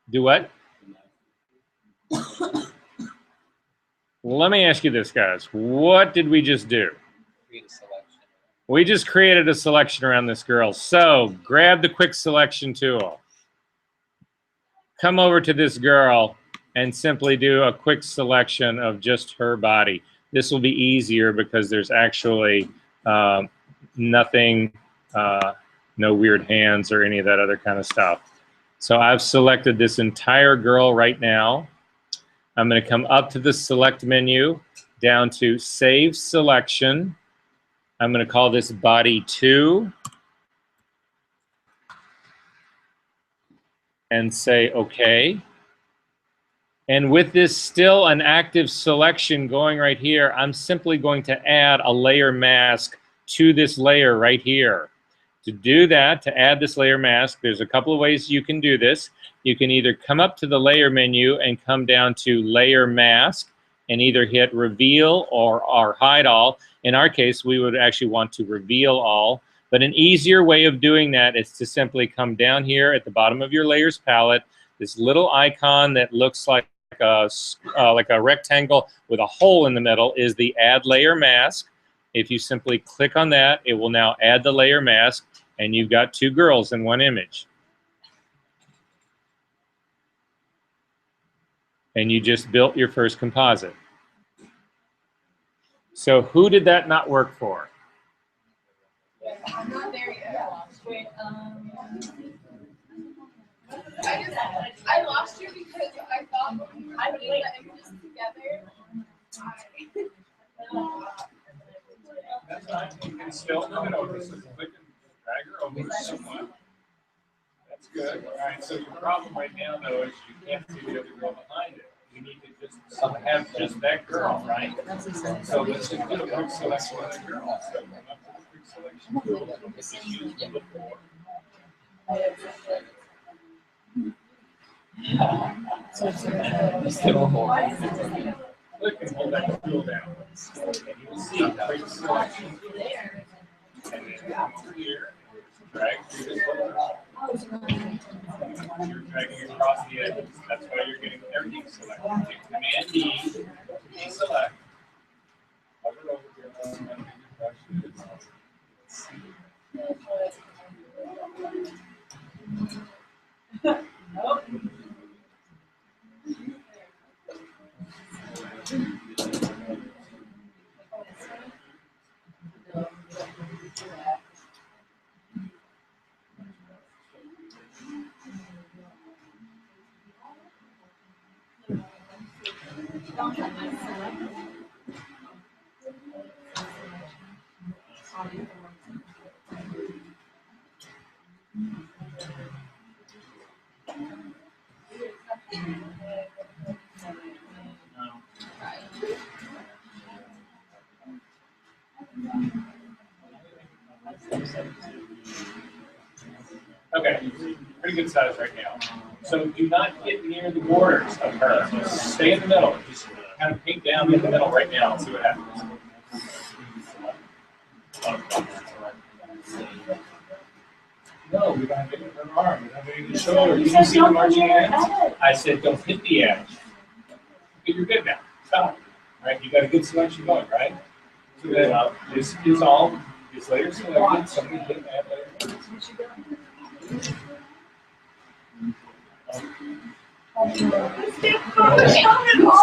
Do what? Let me ask you this, guys. What did we just do? We just created a selection around this girl. So grab the quick selection tool. Come over to this girl and simply do a quick selection of just her body. This will be easier because there's actually nothing, no weird hands or any of that other kind of stuff. So I've selected this entire girl right now. I'm going to come up to the select menu, down to Save Selection. I'm going to call this Body 2 and say OK. And with this still an active selection going right here, I'm simply going to add a layer mask to this layer right here. To do that, to add this layer mask, there's a couple of ways you can do this. You can either come up to the layer menu and come down to Layer Mask and either hit Reveal or Hide All. In our case, we would actually want to reveal all. But an easier way of doing that is to simply come down here at the bottom of your layers palette, this little icon that looks like a rectangle with a hole in the middle is the Add Layer Mask. If you simply click on that, it will now add the layer mask, and you've got two girls in one image. And you just built your first composite. So who did that not work for? I'm not there yet. Wait, I lost you because I thought when we were putting the images together. That's fine. You can still just click and drag her over somewhat. That's good. All right. So your problem right now, though, is you can't see the other girl behind it. You need to just have just that girl, right? So let's just do a quick selection of the girl. So come up to the quick selection tool. This is used before. Click and hold that tool down. And you will see a quick selection. And then come over here, drag through this little. You're dragging across the edges. That's why you're getting everything selected. Hit Command D, deselect. Hover over here. Okay, pretty good size right now. So do not get near the borders of her. Just stay in the middle. Just kind of paint down in the middle right now and see what happens. No, we don't have any of her arm. We don't have any of the shoulder. You can see the marching ants. I said don't hit the edge. Okay, you're good now. Stop. All right, you got a good selection going, right? So then this is all. This layer selected. Somebody hit that layer.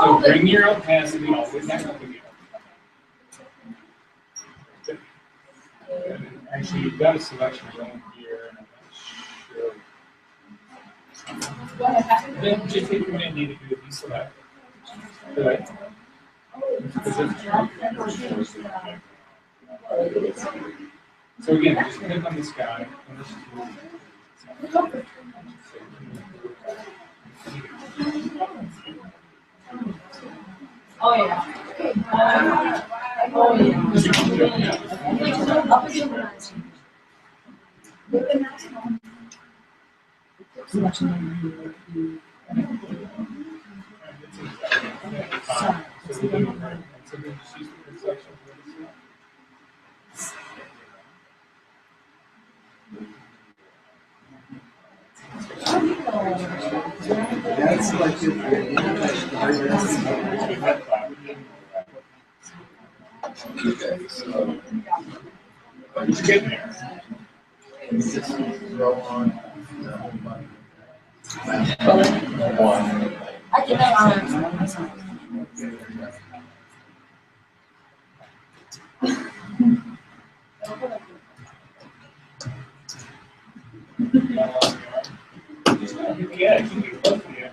So bring your opacity all the way back up again. Actually, you've got a selection going here. I'm not sure. Then just take your need to do a deselect. Good. So again, just click on this guy. Oh yeah. Oh yeah. That's like if okay, so Just getting there. just throw on I can Yeah, you can get close to the edge.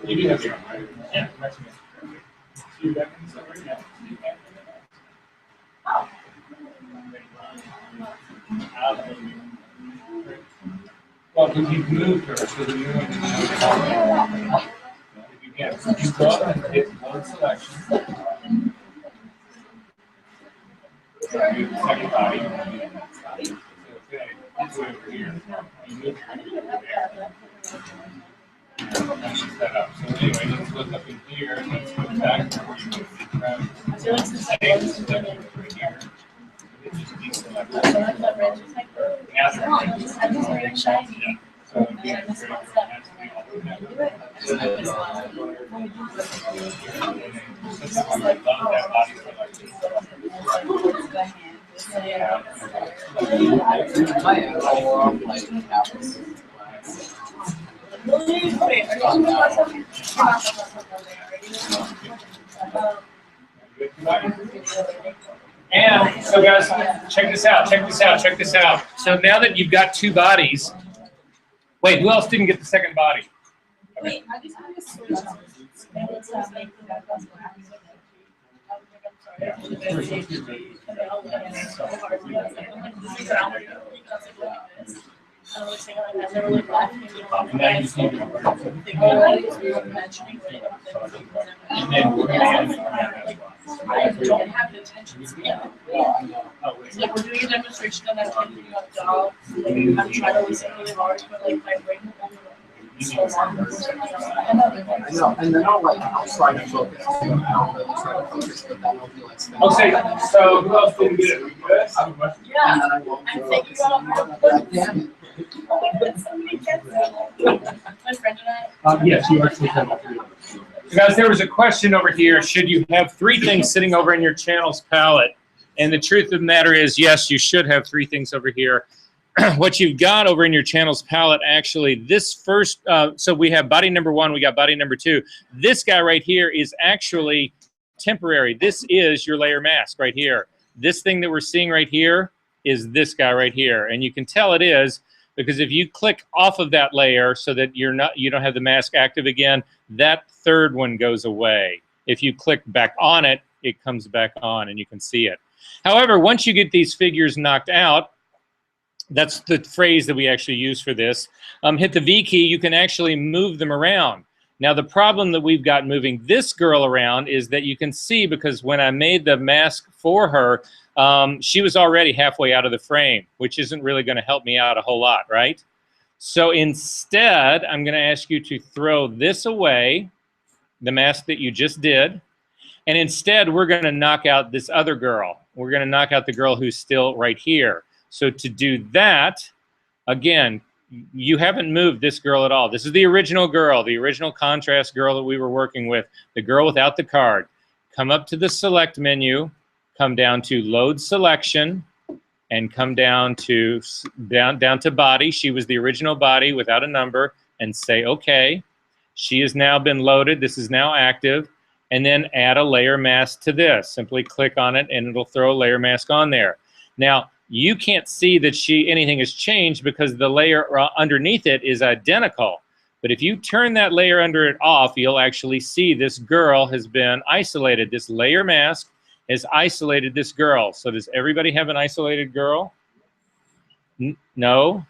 You do have your arm, right? Yeah, right. So you're back in the center right now. Well, because you've moved her, so the new one is you can. You go up and hit one selection. So you do the second body. Okay, it's over here. You move her there. Matches that up. So anyway, let's look up in here. Let's go back to where you moved it from. Same selection right here. It just deselect. Yeah. So again, it's very, very has to be all the way back. Sometimes I love that body selection. And so guys, check this out, check this out, check this out. So now that you've got two bodies, wait, who else didn't get the second body? Wait, I just want to switch on. Let's make that I don't have the attention span. Like we're doing a demonstration and I'm thinking about dogs. Like I'm trying to listen really hard, but like my brain will only so long. I know, and then I'll try to focus. I don't really try to focus, but then I'll be like Okay, so who else didn't get it? You guys? Yeah, and then I won't I'm focus. thinking about Damn it. somebody gets it. My friend and I. Yes, you are supposed to have three. Guys, there was a question over here. Should you have three things sitting over in your channels palette? And the truth of the matter is, yes, you should have three things over here. What you've got over in your channels palette, actually, this first, so we have body number one, we got body number two. This guy right here is actually temporary. This is your layer mask right here. This thing that we're seeing right here is this guy right here. And you can tell it is because if you click off of that layer so that you don't have the mask active again, that third one goes away. If you click back on it, it comes back on and you can see it. However, once you get these figures knocked out, that's the phrase that we actually use for this, hit the V key, you can actually move them around. Now, the problem that we've got moving this girl around is that you can see, because when I made the mask for her, she was already halfway out of the frame, which isn't really going to help me out a whole lot, right? So instead, I'm going to ask you to throw this away, the mask that you just did, and instead, we're going to knock out this other girl. We're going to knock out the girl who's still right here. So to do that, again, you haven't moved this girl at all. This is the original girl, the original contrast girl that we were working with, the girl without the card. Come up to the select menu, come down to load selection, and come down to body. She was the original body without a number, and say okay. She has now been loaded. This is now active. And then add a layer mask to this. Simply click on it and it'll throw a layer mask on there. Now, you can't see that anything has changed because the layer underneath it is identical. But if you turn that layer under it off, you'll actually see this girl has been isolated. This layer mask has isolated this girl. So does everybody have an isolated girl? No?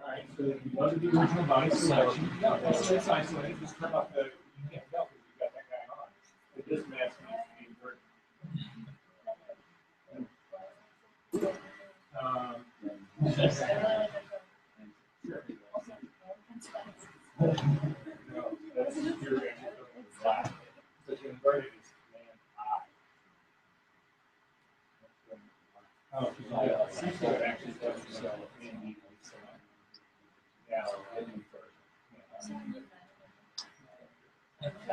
All right, so if you go to the original body selection, it's isolated. Just turn off the, you can't tell because you've got that guy on. But this mask needs to be inverted. No, that's your black. So to invert it is Command I. Oh, so it actually does so.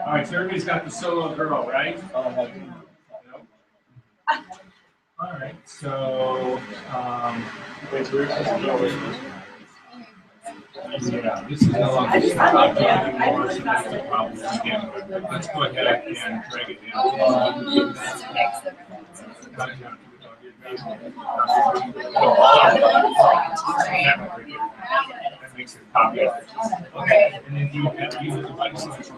All right, so everybody's got the solo girl, right? Nope. All right, so wait, where's this girl? Yeah, this is no longer anymore, so that's the problem again. But let's go ahead and drag it down. Cut it down. That makes it a copy. Okay, and then you have to use the button selection.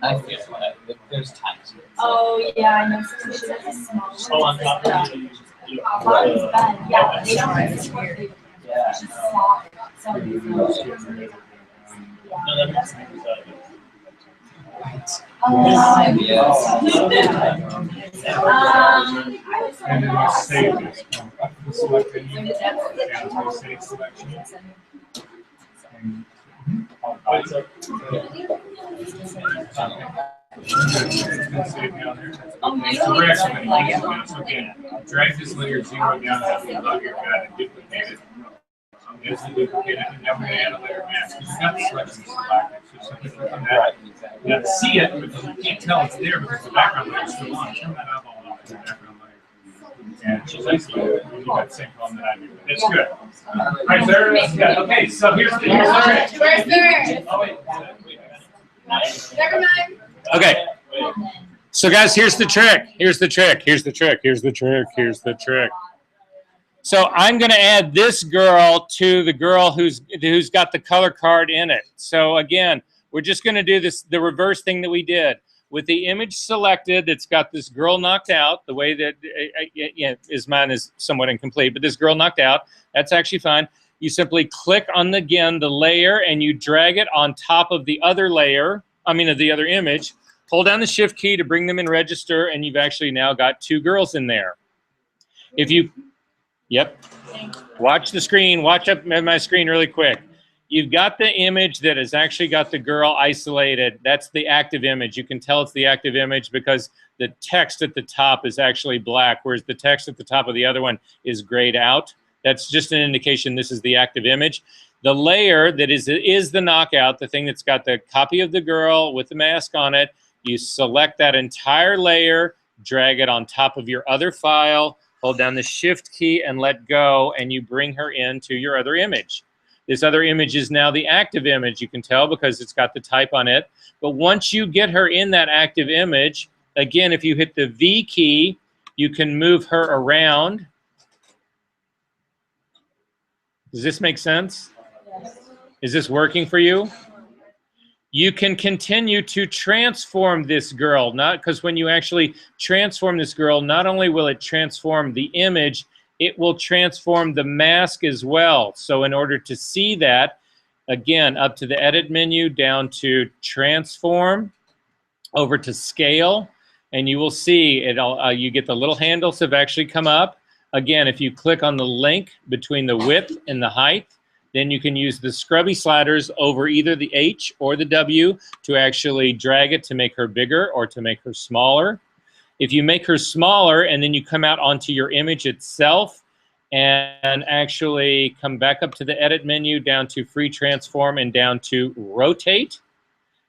I feel like there's times. Oh, yeah, I know. Oh, on top of it, Yeah, they don't have to work. It's just soft. and then we'll save this. Select menu, and we'll save selection. It's been saved down there. So we're actually going to use it now. So again, drag this layer 0 down to the log your guide and duplicate it. There's the duplicate it, and now we're going to add a layer mask. You've got the selection selected. So simply click on that. You have to see it, but you can't tell it's there because the background layer is still on. Turn that up all off, the background layer. And she's isolated. You got the same problem that I do. It's good. All right, so everybody's good. Okay, so here's the trick. Where's the? Oh, wait. Never mind. Okay. So guys, here's the trick. Here's the trick. Here's the trick. Here's the trick. Here's the trick. So I'm going to add this girl to the girl who's got the color card in it. So again, we're just going to do the reverse thing that we did. With the image selected, it's got this girl knocked out. The way that mine is somewhat incomplete, but this girl knocked out, that's actually fine. You simply click on the layer and you drag it on top of the other layer, of the other image, Hold down the shift key to bring them in register, and you've actually now got 2 girls in there. If you, yep, watch the screen, watch up my screen really quick. You've got the image that has actually got the girl isolated. That's the active image. You can tell it's the active image because the text at the top is actually black, whereas the text at the top of the other one is grayed out. That's just an indication this is the active image. The layer that is the knockout, the thing that's got the copy of the girl with the mask on it. You select that entire layer, drag it on top of your other file, hold down the shift key and let go, and you bring her into your other image. This other image is now the active image, you can tell, because it's got the type on it. But once you get her in that active image, again, if you hit the V key, you can move her around. Does this make sense? Yes. Is this working for you? You can continue to transform this girl, not because when you actually transform this girl, not only will it transform the image, it will transform the mask as well. So in order to see that, again, up to the edit menu, down to transform, over to scale, and you will see it'll, you get the little handles have actually come up. Again, if you click on the link between the width and the height, then you can use the scrubby sliders over either the H or the W to actually drag it to make her bigger or to make her smaller. If you make her smaller and then you come out onto your image itself and actually come back up to the edit menu, down to free transform and down to rotate,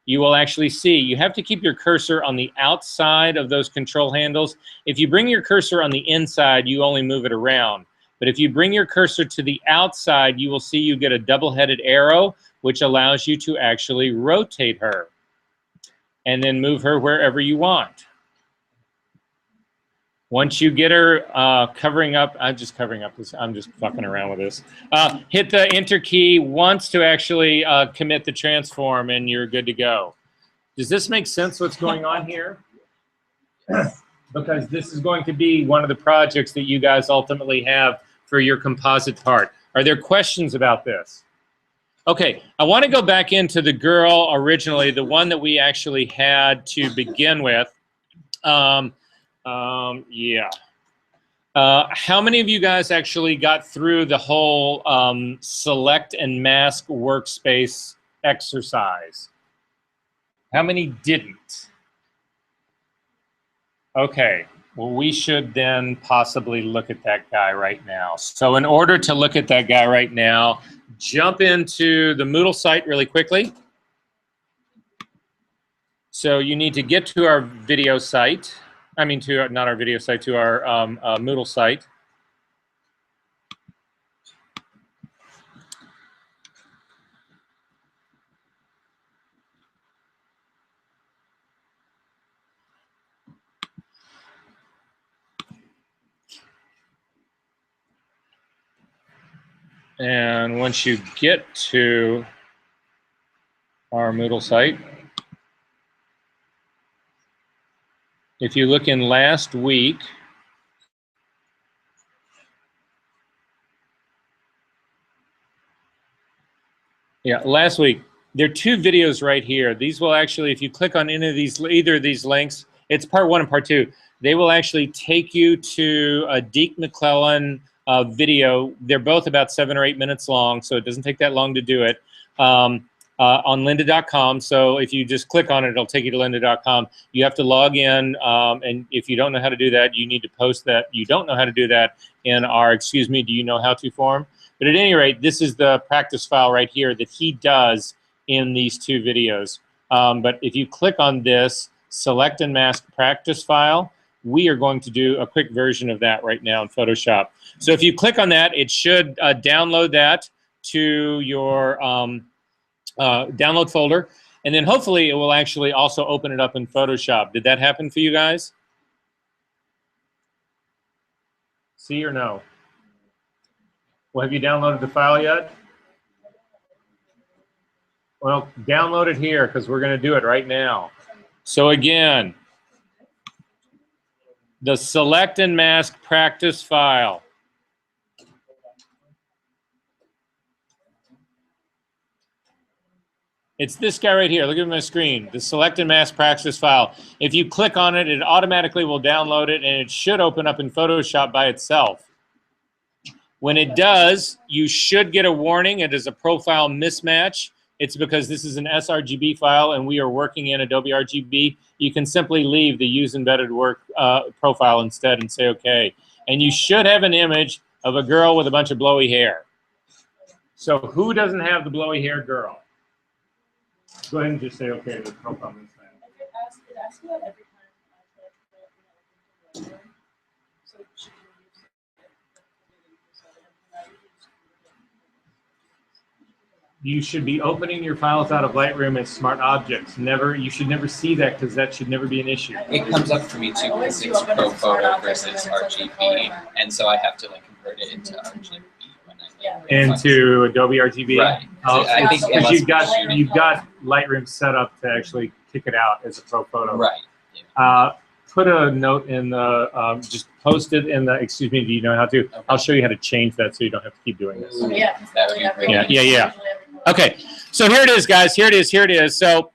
you will actually see, you have to keep your cursor on the outside of those control handles. If you bring your cursor on the inside, you only move it around. But if you bring your cursor to the outside, you will see you get a double-headed arrow, which allows you to actually rotate her and then move her wherever you want. Once you get her covering up, I'm just covering up this, I'm just fucking around with this. Hit the enter key once to actually commit the transform and you're good to go. Does this make sense what's going on here? Because this is going to be one of the projects that you guys ultimately have for your composite part. Are there questions about this? Okay, I want to go back into the girl originally, the one that we actually had to begin with. Yeah. How many of you guys actually got through the whole select and mask workspace exercise? How many didn't? Okay, well, we should then possibly look at that guy right now. So in order to look at that guy right now, jump into the Moodle site really quickly. So you need to get to our video site. I mean, to not our video site, to our Moodle site. And once you get to our Moodle site, if you look in last week, last week, there are 2 videos right here. These will actually, if you click on any of these, either of these links, it's part 1 and part 2. They will actually take you to a Deke McClellan video. They're both about 7 or 8 minutes long, so it doesn't take that long to do it, on lynda.com. So if you just click on it, it'll take you to lynda.com. You have to log in, and if you don't know how to do that, you need to post that you don't know how to do that in our excuse me, do you know how to form. But at any rate, this is the practice file right here that he does in these 2 videos. But if you click on this select and mask practice file, we are going to do a quick version of that right now in Photoshop. So if you click on that, it should download that to your download folder. And then hopefully it will actually also open it up in Photoshop. Did that happen for you guys? See or no? Well, have you downloaded the file yet? Well, download it here because we're going to do it right now. So again, the select and mask practice file. It's this guy right here. Look at my screen, the Select and Mask Practice file. If you click on it, it automatically will download it, and it should open up in Photoshop by itself. When it does, you should get a warning. It is a profile mismatch. It's because this is an sRGB file, and we are working in Adobe RGB. You can simply leave the Use Embedded Work profile instead and say OK. And you should have an image of a girl with a bunch of blowy hair. So who doesn't have the blowy hair girl? Go ahead and just say OK to the profile mismatch. It asks me that every time I try to so it should You should be opening your files out of Lightroom as smart objects. You should never see that because that should never be an issue. It comes up for me too because it's Pro Photo versus RGB, and so I have to like convert it into RGB when I Into Adobe RGB. Right. I think it because you've got Lightroom set up to actually kick it out as a Pro Photo. Right. Yeah. Put a note in the just post it in the. Excuse me. Do you know how to? Okay. I'll show you how to change that so you don't have to keep doing this. Yeah, That would be great. Yeah. Okay, so here it is, guys. Here it is. So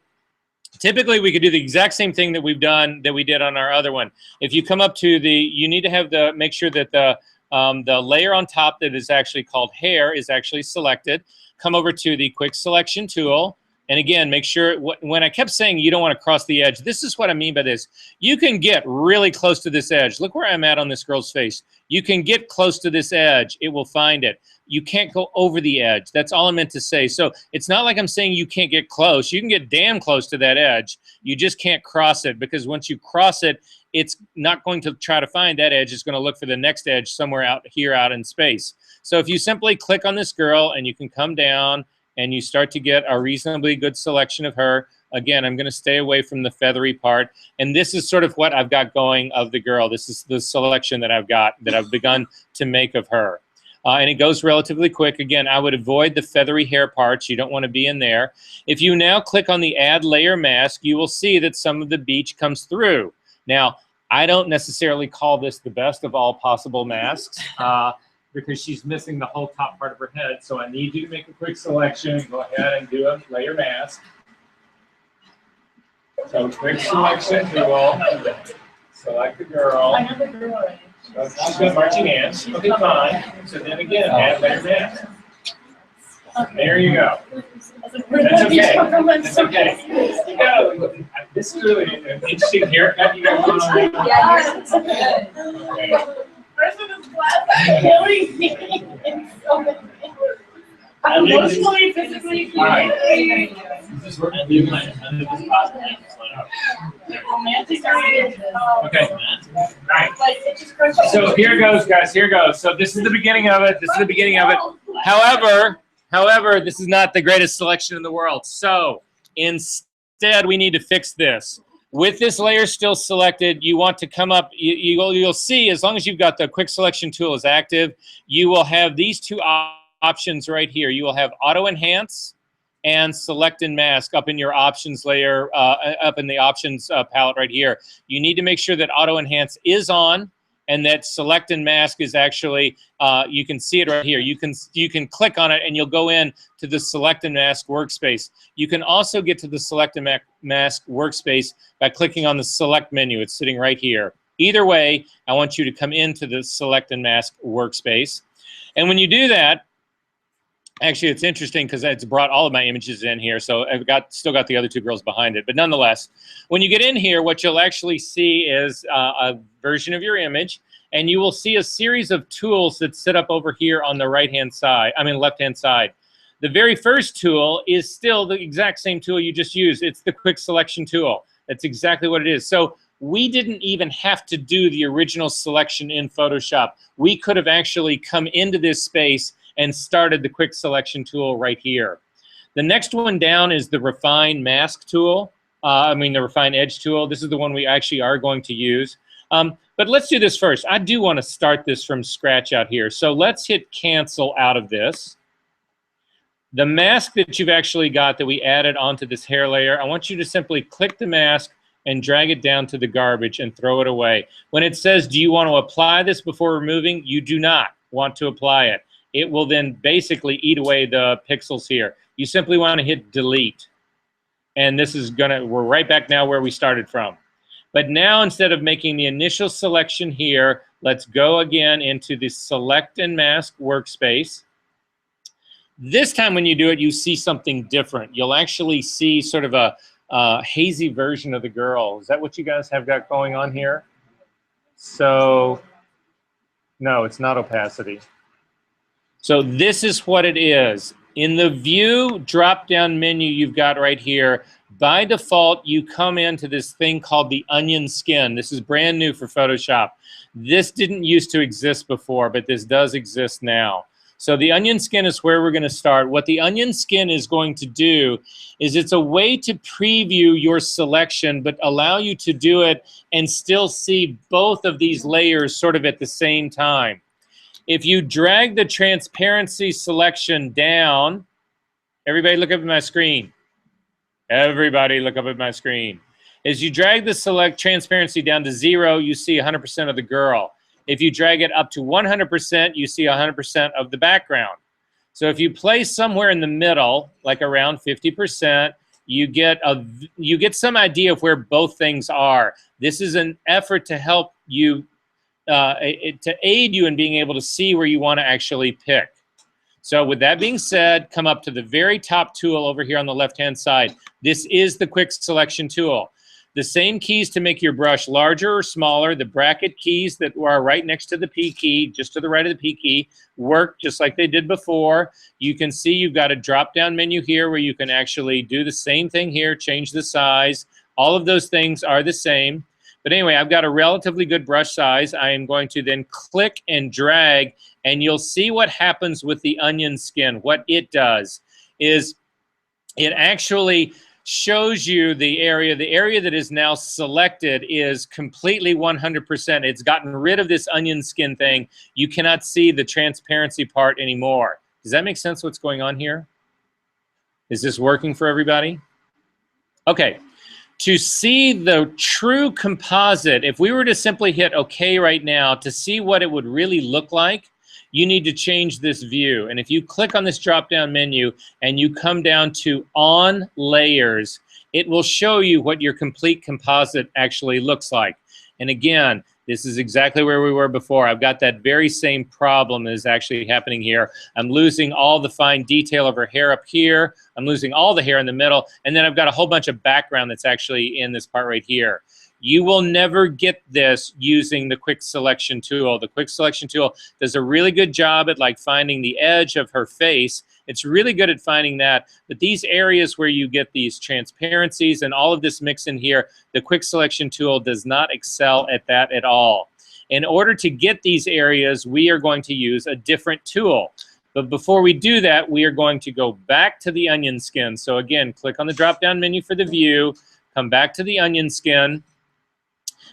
typically we could do the exact same thing that we did on our other one. If you come up to you need to have make sure that the layer on top that is actually called hair is actually selected. Come over to the quick selection tool. And again, make sure, when I kept saying you don't want to cross the edge, this is what I mean by this. You can get really close to this edge. Look where I'm at on this girl's face. You can get close to this edge. It will find it. You can't go over the edge. That's all I meant to say. So it's not like I'm saying you can't get close. You can get damn close to that edge. You just can't cross it, because once you cross it, it's not going to try to find that edge. It's going to look for the next edge somewhere out here out in space. So if you simply click on this girl and you can come down and you start to get a reasonably good selection of her. Again, I'm going to stay away from the feathery part. And this is sort of what I've got going of the girl. This is the selection that I've got, that I've begun to make of her. And it goes relatively quick. Again, I would avoid the feathery hair parts. You don't want to be in there. If you now click on the Add Layer Mask, you will see that some of the beach comes through. Now, I don't necessarily call this the best of all possible masks. Because she's missing the whole top part of her head. So I need you to make a quick selection. Go ahead and do a layer mask. So quick selection tool. Select the girl. I have a girl already. She's got marching ants. Okay, fine. So then again, add layer mask. There you go. That's okay. That's okay. You go. This is really an interesting haircut you got going on. Yes. Okay. Person is laughing, killing me. It's so bad. I'm emotionally, physically, romantic Okay. Right. So here goes, guys. Here goes. So this is the beginning of it. This is the beginning of it. However, this is not the greatest selection in the world. So instead, we need to fix this. With this layer still selected, you want to come up, you'll see, as long as you've got the quick selection tool is active, you will have these two options right here. You will have auto enhance and select and mask up in your options layer, up in the options palette right here. You need to make sure that auto enhance is on, and that select and mask is actually, you can see it right here. You can click on it and you'll go in to the select and mask workspace. You can also get to the select and mask workspace by clicking on the select menu. It's sitting right here. Either way, I want you to come into the select and mask workspace. And when you do that, actually it's interesting because it's brought all of my images in here, so I've still got the other two girls behind it. But nonetheless, when you get in here, what you'll actually see is a version of your image, and you will see a series of tools that sit up over here on the left-hand side. The very first tool is still the exact same tool you just used. It's the quick selection tool. That's exactly what it is. So we didn't even have to do the original selection in Photoshop. We could have actually come into this space and started the quick selection tool right here. The next one down is the refine mask tool. The refine edge tool. This is the one we actually are going to use. But let's do this first. I do want to start this from scratch out here. So let's hit cancel out of this. The mask that you've actually got that we added onto this hair layer, I want you to simply click the mask and drag it down to the garbage and throw it away. When it says, do you want to apply this before removing? You do not want to apply it. It will then basically eat away the pixels here. You simply want to hit delete. and this is we're right back now where we started from. But now, instead of making the initial selection here, let's go again into the Select and Mask workspace. This time when you do it, you see something different. You'll actually see sort of a hazy version of the girl. Is that what you guys have got going on here? So, no, it's not opacity. So this is what it is. In the View drop-down menu you've got right here, by default, you come into this thing called the onion skin. This is brand new for Photoshop. This didn't used to exist before, but this does exist now. So the onion skin is where we're going to start. What the onion skin is going to do is it's a way to preview your selection, but allow you to do it and still see both of these layers sort of at the same time. If you drag the transparency selection down, everybody look up at my screen. Everybody look up at my screen. As you drag the select transparency down to 0, you see 100% of the girl. If you drag it up to 100%, you see 100% of the background. So if you place somewhere in the middle, like around 50%, you get some idea of where both things are. This is an effort to help you, to aid you in being able to see where you want to actually pick. So with that being said, come up to the very top tool over here on the left-hand side. This is the quick selection tool. The same keys to make your brush larger or smaller, the bracket keys that are right next to the P key, just to the right of the P key, work just like they did before. You can see you've got a drop-down menu here where you can actually do the same thing here, change the size. All of those things are the same. But anyway, I've got a relatively good brush size. I am going to then click and drag, and you'll see what happens with the onion skin. What it does is it actually shows you the area. The area that is now selected is completely 100%. It's gotten rid of this onion skin thing. You cannot see the transparency part anymore. Does that make sense what's going on here? Is this working for everybody? Okay. To see the true composite, if we were to simply hit OK right now, to see what it would really look like, you need to change this view. And if you click on this drop-down menu and you come down to On Layers, it will show you what your complete composite actually looks like. And again, this is exactly where we were before. I've got that very same problem is actually happening here. I'm losing all the fine detail of her hair up here. I'm losing all the hair in the middle. And then I've got a whole bunch of background that's actually in this part right here. You will never get this using the quick selection tool. The quick selection tool does a really good job at like finding the edge of her face. It's really good at finding that. But these areas where you get these transparencies and all of this mix in here, the quick selection tool does not excel at that at all. In order to get these areas, we are going to use a different tool. But before we do that, we are going to go back to the onion skin. So again, click on the drop-down menu for the view, come back to the onion skin,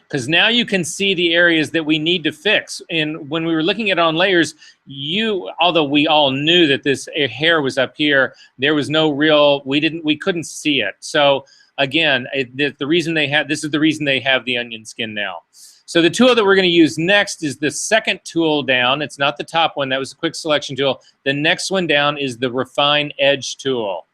because now you can see the areas that we need to fix. And when we were looking at On Layers, although we all knew that this hair was up here, there was no real, we couldn't see it. So again, this is the reason they have the onion skin now. So the tool that we're going to use next is the second tool down. It's not the top one. That was the quick selection tool. The next one down is the Refine Edge tool.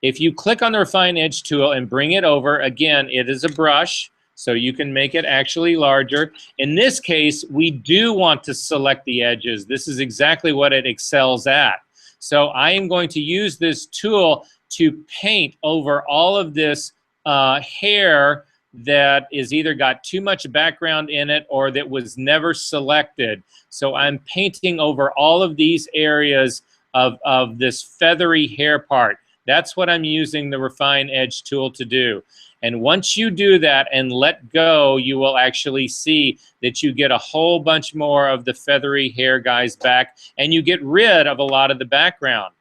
If you click on the Refine Edge tool and bring it over, again, it is a brush. So you can make it actually larger. In this case, we do want to select the edges. This is exactly what it excels at. So I am going to use this tool to paint over all of this hair that is either got too much background in it or that was never selected. So I'm painting over all of these areas of this feathery hair part. That's what I'm using the Refine Edge tool to do. And once you do that and let go, you will actually see that you get a whole bunch more of the feathery hair guys back, and you get rid of a lot of the background.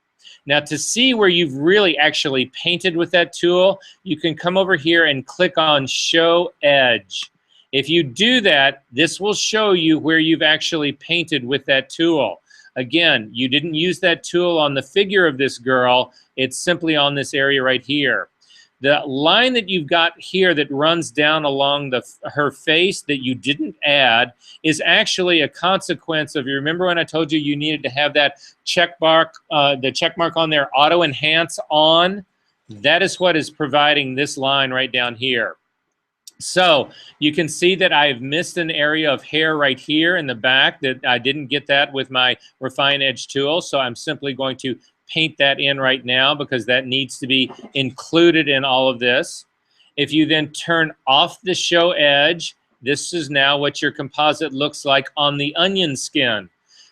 Now, to see where you've really actually painted with that tool, you can come over here and click on Show Edge. If you do that, this will show you where you've actually painted with that tool. Again, you didn't use that tool on the figure of this girl. It's simply on this area right here. The line that you've got here that runs down along her face that you didn't add is actually a consequence of, you remember when I told you you needed to have that check mark, the check mark on there, auto enhance on? That is what is providing this line right down here. So you can see that I've missed an area of hair right here in the back that I didn't get that with my Refine Edge tool. So I'm simply going to paint that in right now because that needs to be included in all of this. If you then turn off the show edge, this is now what your composite looks like on the onion skin.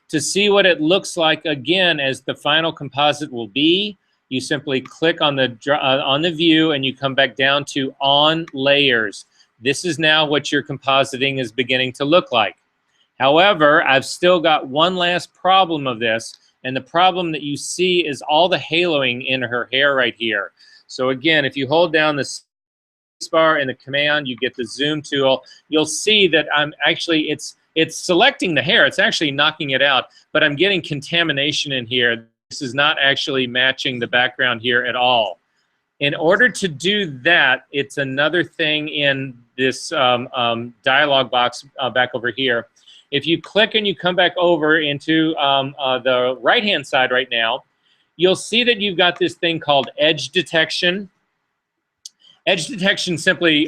To see what it looks like again as the final composite will be, you simply click on the view and you come back down to on layers. This is now what your compositing is beginning to look like. However, I've still got one last problem of this, and the problem that you see is all the haloing in her hair right here. So again, if you hold down the spacebar and the command, you get the zoom tool, you'll see that I'm actually, it's selecting the hair, it's actually knocking it out, but I'm getting contamination in here. This is not actually matching the background here at all. In order to do that, it's another thing in this dialog box back over here. If you click and you come back over into the right-hand side right now, you'll see that you've got this thing called edge detection. Edge detection simply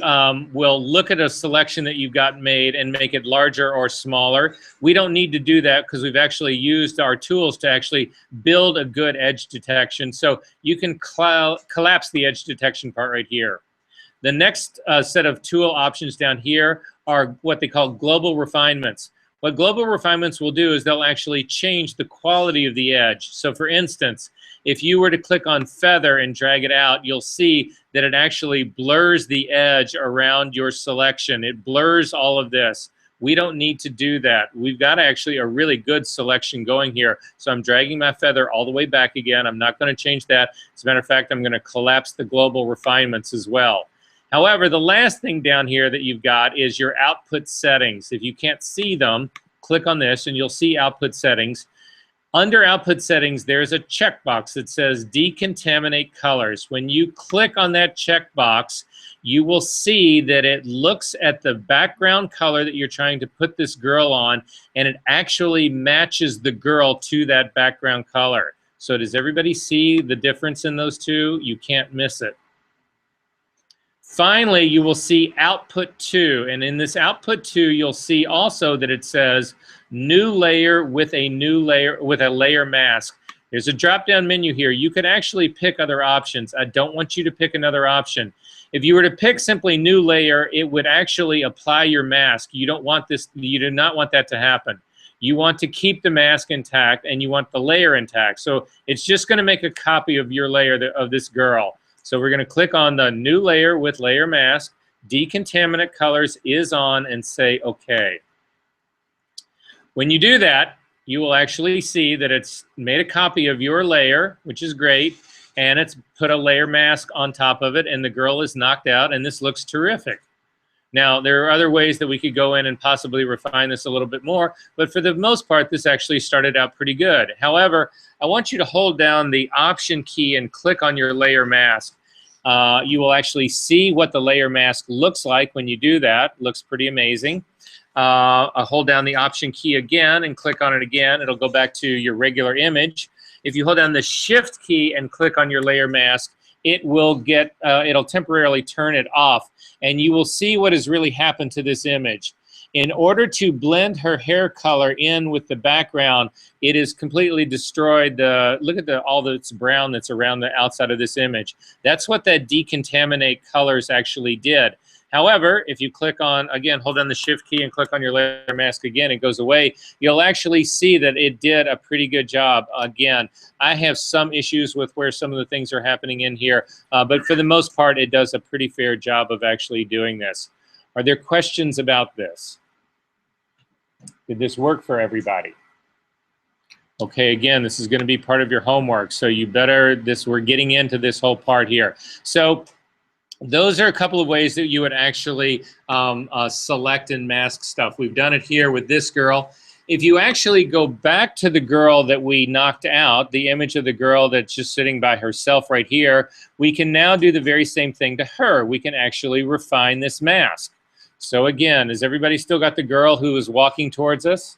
will look at a selection that you've got made and make it larger or smaller. We don't need to do that because we've actually used our tools to actually build a good edge detection. So you can collapse the edge detection part right here. The next set of tool options down here are what they call global refinements. What global refinements will do is they'll actually change the quality of the edge. So for instance, if you were to click on feather and drag it out, you'll see that it actually blurs the edge around your selection. It blurs all of this. We don't need to do that. We've got actually a really good selection going here. So I'm dragging my feather all the way back again. I'm not going to change that. As a matter of fact, I'm going to collapse the global refinements as well. However, the last thing down here that you've got is your output settings. If you can't see them, click on this and you'll see output settings. Under output settings, there's a checkbox that says decontaminate colors. When you click on that checkbox, you will see that it looks at the background color that you're trying to put this girl on, and it actually matches the girl to that background color. So does everybody see the difference in those two? You can't miss it. Finally, you will see output 2, and in this output 2, you'll see also that it says new layer with a layer mask. There's a drop-down menu here. You could actually pick other options. I don't want you to pick another option. If you were to pick simply new layer, it would actually apply your mask. You don't want this, you do not want that to happen. You want to keep the mask intact and you want the layer intact. So it's just going to make a copy of your layer of this girl. So we're going to click on the new layer with layer mask, decontaminate colors is on, and say OK. When you do that, you will actually see that it's made a copy of your layer, which is great, and it's put a layer mask on top of it, and the girl is knocked out, and this looks terrific. Now, there are other ways that we could go in and possibly refine this a little bit more, but for the most part, this actually started out pretty good. However, I want you to hold down the Option key and click on your layer mask. You will actually see what the layer mask looks like when you do that. It looks pretty amazing. I'll hold down the Option key again and click on it again. It'll go back to your regular image. If you hold down the Shift key and click on your layer mask, it will get, it'll temporarily turn it off, and you will see what has really happened to this image. In order to blend her hair color in with the background, it is completely destroyed the, look at all that's brown that's around the outside of this image. That's what that decontaminate colors actually did. However, if you click on, again, hold down the Shift key and click on your layer mask again, it goes away. You'll actually see that it did a pretty good job. Again, I have some issues with where some of the things are happening in here, but for the most part, it does a pretty fair job of actually doing this. Are there questions about this? Did this work for everybody? Okay, again, this is going to be part of your homework, so you better, we're getting into this whole part here. So those are a couple of ways that you would actually select and mask stuff. We've done it here with this girl. If you actually go back to the girl that we knocked out, the image of the girl that's just sitting by herself right here, we can now do the very same thing to her. We can actually refine this mask. So again, has everybody still got the girl who is walking towards us?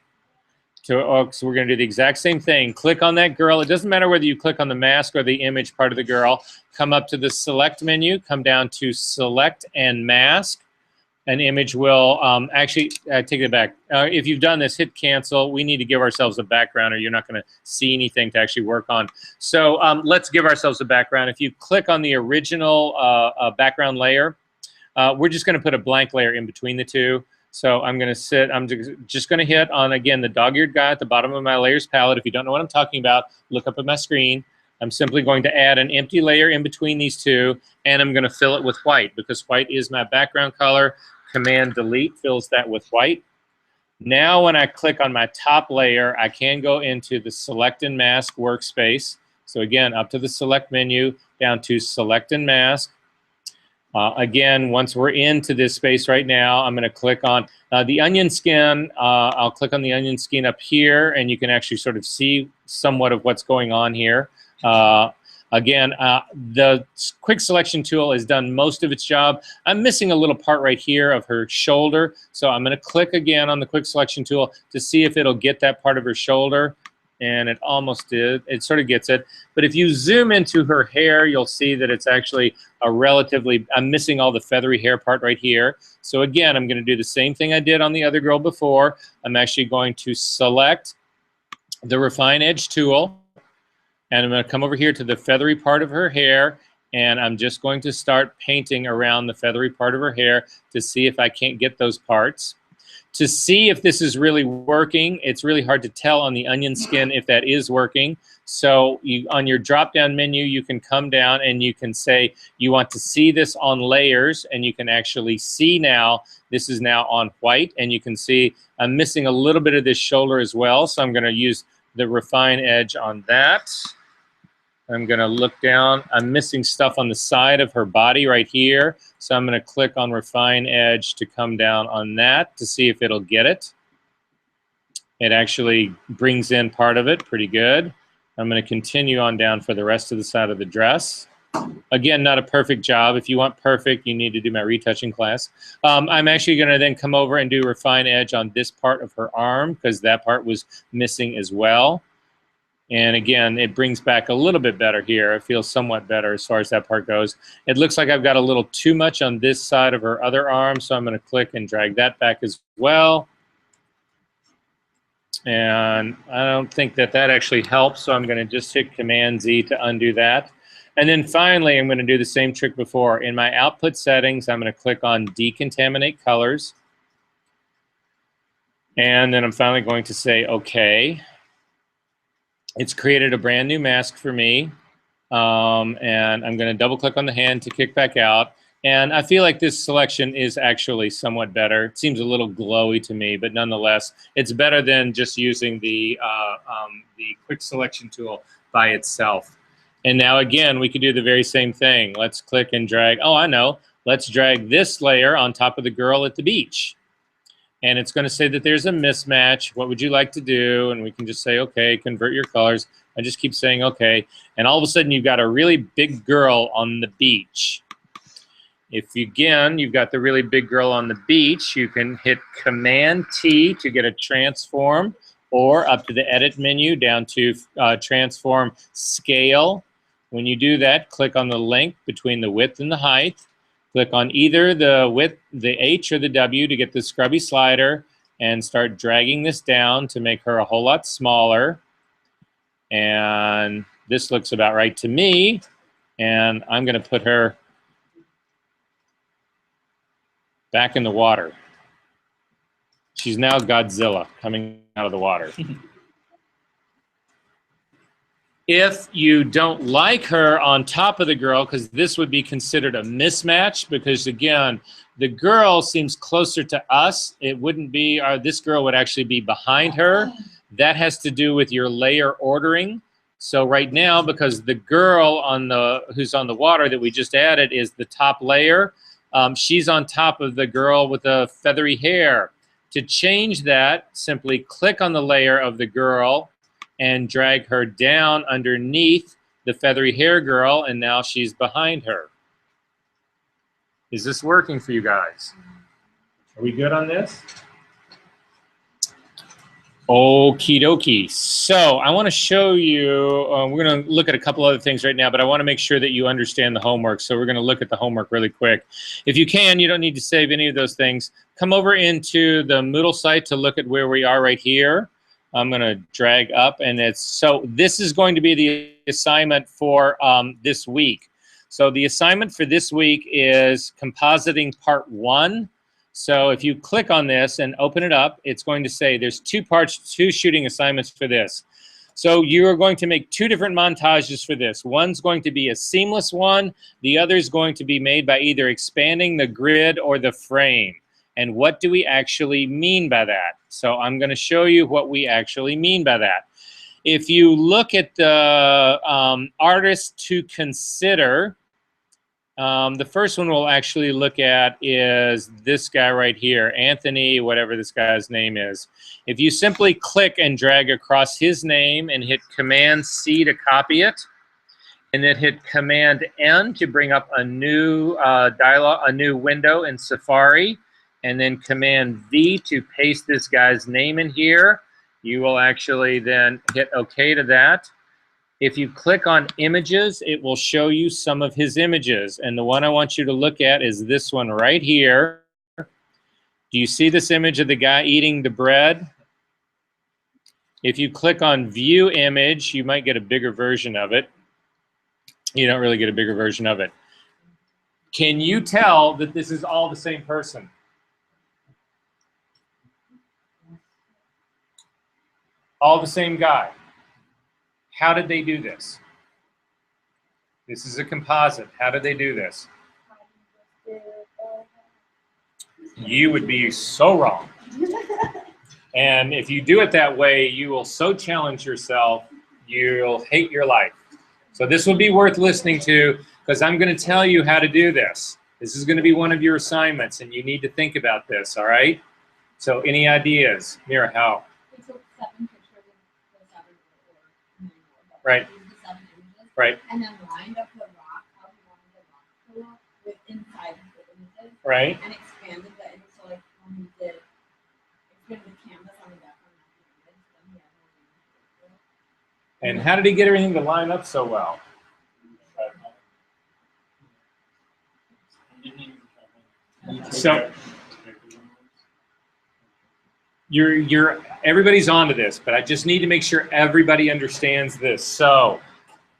So we're going to do the exact same thing. Click on that girl. It doesn't matter whether you click on the mask or the image part of the girl. Come up to the select menu. Come down to select and mask. An image will actually take it back. If you've done this, hit cancel. We need to give ourselves a background or you're not going to see anything to actually work on. So let's give ourselves a background. If you click on the original background layer, we're just going to put a blank layer in between the two. So I'm going to sit, I'm just going to hit on, again, the dog-eared guy at the bottom of my layers palette. If you don't know what I'm talking about, look up at my screen. I'm simply going to add an empty layer in between these two, and I'm going to fill it with white because white is my background color. Command delete fills that with white. Now when I click on my top layer, I can go into the select and mask workspace. So again, up to the select menu, down to select and mask. Again, once we're into this space right now, I'm going to click on the onion skin. I'll click on the onion skin up here, and you can actually sort of see somewhat of what's going on here. Again, the quick selection tool has done most of its job. I'm missing a little part right here of her shoulder, so I'm going to click again on the quick selection tool to see if it'll get that part of her shoulder. And it almost did. It sort of gets it. But if you zoom into her hair, you'll see that it's actually a relatively, I'm missing all the feathery hair part right here. So again, I'm going to do the same thing I did on the other girl before. I'm actually going to select the Refine Edge tool. And I'm going to come over here to the feathery part of her hair. And I'm just going to start painting around the feathery part of her hair to see if I can't get those parts. To see if this is really working, it's really hard to tell on the onion skin if that is working. So on your drop-down menu, you can come down and you can say you want to see this on layers, and you can actually see now this is now on white, and you can see I'm missing a little bit of this shoulder as well. So I'm going to use the Refine Edge on that. I'm going to look down. I'm missing stuff on the side of her body right here. So I'm going to click on Refine Edge to come down on that to see if it'll get it. It actually brings in part of it pretty good. I'm going to continue on down for the rest of the side of the dress. Again, not a perfect job. If you want perfect, you need to do my retouching class. I'm actually going to then come over and do Refine Edge on this part of her arm because that part was missing as well. And again, it brings back a little bit better here. It feels somewhat better as far as that part goes. It looks like I've got a little too much on this side of her other arm, so I'm going to click and drag that back as well. And I don't think that that actually helps, so I'm going to just hit Command-Z to undo that. And then finally, I'm going to do the same trick before. In my output settings, I'm going to click on Decontaminate Colors. And then I'm finally going to say OK. It's created a brand new mask for me, and I'm going to double click on the hand to kick back out. And I feel like this selection is actually somewhat better. It seems a little glowy to me, but nonetheless, it's better than just using the quick selection tool by itself. And now again, we could do the very same thing. Let's click and drag. Oh, I know. Let's drag this layer on top of the girl at the beach. And it's going to say that there's a mismatch. What would you like to do? And we can just say, okay, convert your colors. I just keep saying, okay. And all of a sudden, you've got a really big girl on the beach. If, again, you've got the really big girl on the beach, you can hit Command-T to get a transform, or up to the Edit menu down to Transform Scale. When you do that, click on the link between the width and the height. Click on either the width, the H or the W to get the scrubby slider and start dragging this down to make her a whole lot smaller. And this looks about right to me. And I'm going to put her back in the water. She's now Godzilla coming out of the water. If you don't like her on top of the girl, because this would be considered a mismatch, because again, the girl seems closer to us. It wouldn't be, this girl would actually be behind her. That has to do with your layer ordering. So right now, because the girl on who's on the water that we just added is the top layer, she's on top of the girl with the feathery hair. To change that, simply click on the layer of the girl and drag her down underneath the feathery hair girl, and now she's behind her. Is this working for you guys? Are we good on this? Okie dokie. So I want to show you, we're going to look at a couple other things right now, but I want to make sure that you understand the homework. So we're going to look at the homework really quick. If you can, you don't need to save any of those things. Come over into the Moodle site to look at where we are right here. I'm going to drag up, and so this is going to be the assignment for this week. So the assignment for this week is compositing part 1. So if you click on this and open it up, it's going to say there's 2 parts, 2 shooting assignments for this. So you're going to make 2 different montages for this. One's going to be a seamless one. The other is going to be made by either expanding the grid or the frame. And what do we actually mean by that? So I'm going to show you what we actually mean by that. If you look at the artists to consider, the first one we'll actually look at is this guy right here, Anthony, whatever this guy's name is. If you simply click and drag across his name and hit Command-C to copy it, and then hit Command-N to bring up a new a new window in Safari, and then Command-V to paste this guy's name in here, you will actually then hit OK to that. If you click on images, it will show you some of his images. And the one I want you to look at is this one right here. Do you see this image of the guy eating the bread? If you click on view image, you might get a bigger version of it. You don't really get a bigger version of it. Can you tell that this is all the same person? All the same guy. How did they do this? This is a composite. How did they do this? You would be so wrong. And if you do it that way, you will so challenge yourself, you'll hate your life. So this will be worth listening to, because I'm going to tell you how to do this. This is going to be one of your assignments, and you need to think about this, all right? So any ideas? Mira, how? We took 7 pictures of the 7 or 9 Right. the 7 images, Right. and then lined up the rock, how we wanted the rock to look with inside the images, Right. and expanded the image. So like when we did expanded the canvas on the background of the image, then we had more images. And how did he get everything to line up so well? So everybody's onto this, but I just need to make sure everybody understands this. So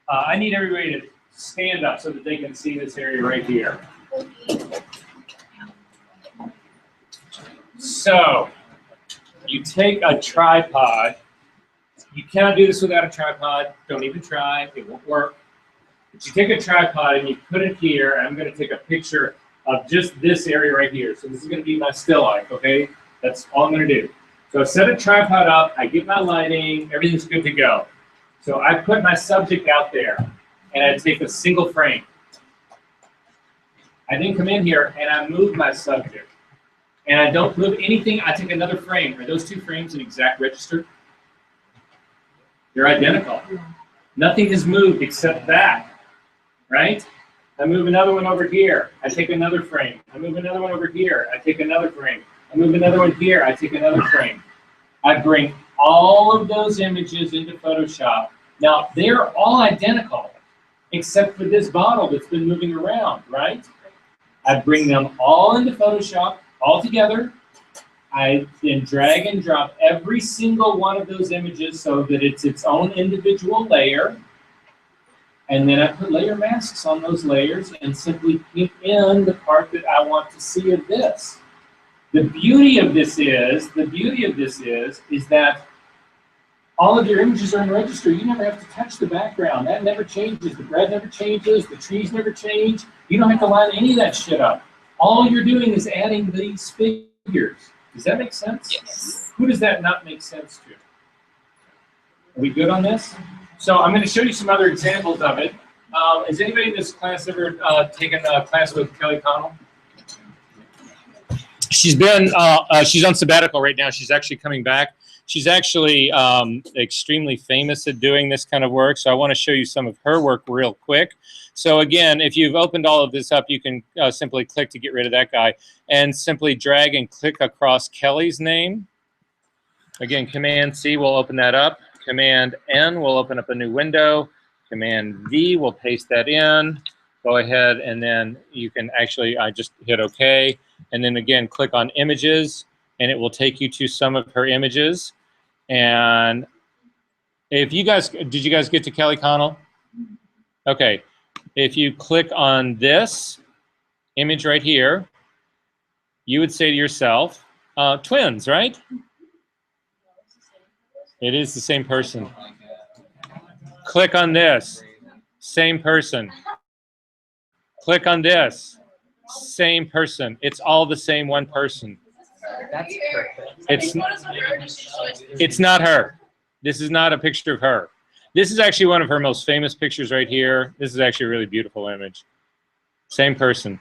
I need everybody to stand up so that they can see this area right here. So you take a tripod. You cannot do this without a tripod. Don't even try. It won't work. But you take a tripod and you put it here. And I'm going to take a picture of just this area right here. So this is going to be my still life, okay? That's all I'm going to do. So I set a tripod up. I get my lighting. Everything's good to go. So I put my subject out there, and I take a single frame. I then come in here, and I move my subject. And I don't move anything. I take another frame. Are those 2 frames in exact register? They're identical. Nothing has moved except that, right? I move another one over here. I take another frame. I move another one over here. I take another frame. I move another one here. I take another frame. I bring all of those images into Photoshop. Now, they're all identical, except for this bottle that's been moving around, right? I bring them all into Photoshop, all together. I then drag and drop every single one of those images so that it's its own individual layer. And then I put layer masks on those layers and simply pick in the part that I want to see of this. The beauty of this is that all of your images are in register. You never have to touch the background. That never changes. The bread never changes. The trees never change. You don't have to line any of that shit up. All you're doing is adding these figures. Does that make sense? Yes. Who does that not make sense to? Are we good on this? So I'm going to show you some other examples of it. Has anybody in this class ever taken a class with Kelly Connell? She's been, she's on sabbatical right now. She's actually coming back. She's actually extremely famous at doing this kind of work. So I want to show you some of her work real quick. So again, if you've opened all of this up, you can simply click to get rid of that guy and simply drag and click across Kelly's name. Again, Command C will open that up. Command N will open up a new window. Command V will paste that in. Go ahead and then you can actually, I just hit OK. And then again, click on images and it will take you to some of her images. And if you guys, did you guys get to Kelly Connell? Okay. If you click on this image right here, you would say to yourself, twins, right? It is the same person. Click on this, same person. Click on this, same person. It's all the same one person. That's perfect. It's not her. This is not a picture of her. This is actually one of her most famous pictures right here. This is actually a really beautiful image. Same person.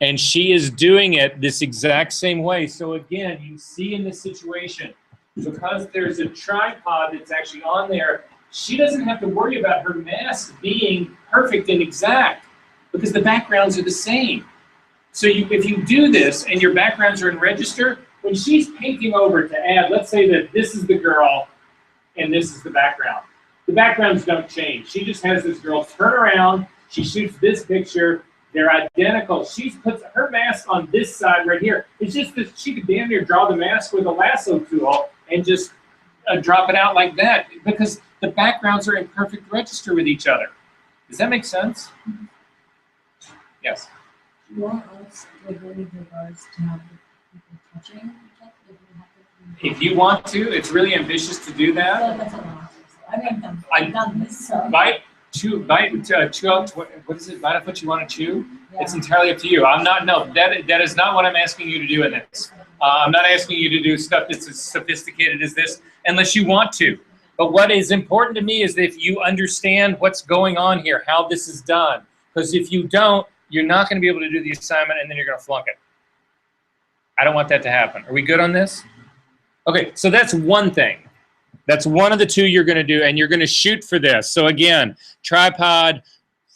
And she is doing it this exact same way. So again, you see in this situation, because there's a tripod that's actually on there, she doesn't have to worry about her mask being perfect and exact because the backgrounds are the same. So if you do this and your backgrounds are in register, when she's painting over to add, let's say that this is the girl and this is the background. The backgrounds don't change. She just has this girl turn around, she shoots this picture, they're identical. She puts her mask on this side right here. It's just that she could damn near draw the mask with a lasso tool and just drop it out like that because the backgrounds are in perfect register with each other. Does that make sense? Yes. You want us, like, with regards to have people touching each other? Like, we have to- If you want to, it's really ambitious to do that. Well, that's a lot. I mean, I've done this, so. Chew out, what is it? Bite off what you want to chew? Yeah. It's entirely up to you. That is not what I'm asking you to do in this. I'm not asking you to do stuff that's as sophisticated as this unless you want to. But what is important to me is that if you understand what's going on here, how this is done. Because if you don't, you're not going to be able to do the assignment and then you're going to flunk it. I don't want that to happen. Are we good on this? Okay, so that's one thing. That's one of the two you're going to do, and you're going to shoot for this. So again, tripod,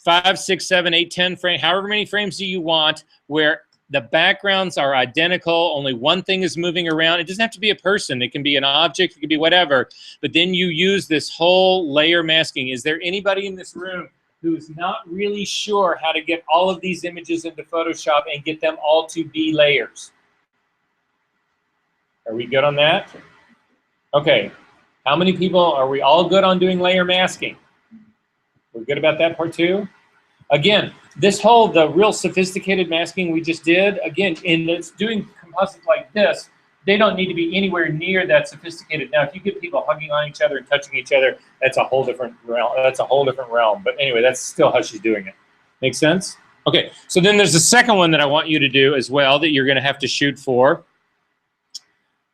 5, 6, 7, 8, 10 frame, however many frames do you want, where the backgrounds are identical, only one thing is moving around. It doesn't have to be a person. It can be an object. It can be whatever. But then you use this whole layer masking. Is there anybody in this room who's not really sure how to get all of these images into Photoshop and get them all to be layers? Are we good on that? Okay. How many people, are we all good on doing layer masking? We're good about that part too? Again, the real sophisticated masking we just did, again, and it's doing composites like this, they don't need to be anywhere near that sophisticated. Now, if you get people hugging on each other and touching each other, that's a whole different realm. That's a whole different realm. But anyway, that's still how she's doing it. Make sense? Okay, so then there's a second one that I want you to do as well that you're going to have to shoot for.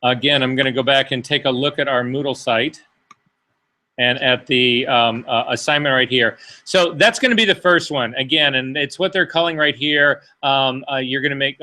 Again, I'm going to go back and take a look at our Moodle site and at the assignment right here. So that's going to be the first one. Again, and it's what they're calling right here. You're going to make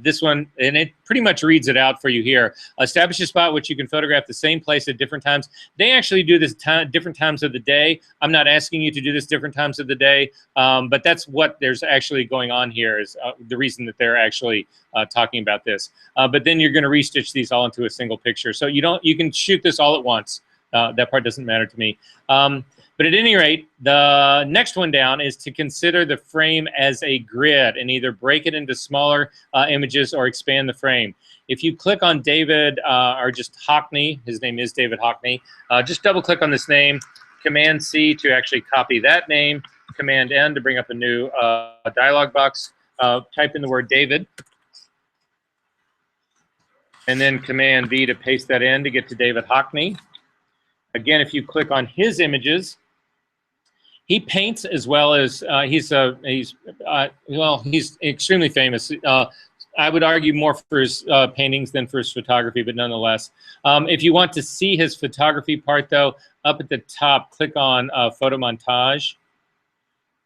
this one, and it pretty much reads it out for you here. Establish a spot which you can photograph the same place at different times. They actually do this different times of the day. I'm not asking you to do this different times of the day, but that's what there's actually going on here is the reason that they're actually talking about this. But then you're going to restitch these all into a single picture. So you can shoot this all at once. That part doesn't matter to me. But at any rate, the next one down is to consider the frame as a grid and either break it into smaller images or expand the frame. If you click on David, or just Hockney, his name is David Hockney, just double click on this name, Command C to actually copy that name, Command N to bring up a new dialog box, type in the word David, and then Command V to paste that in to get to David Hockney. Again, if you click on his images, he paints as well as he's extremely famous. I would argue more for his paintings than for his photography, but nonetheless. If you want to see his photography part, though, up at the top, click on Photo Montage,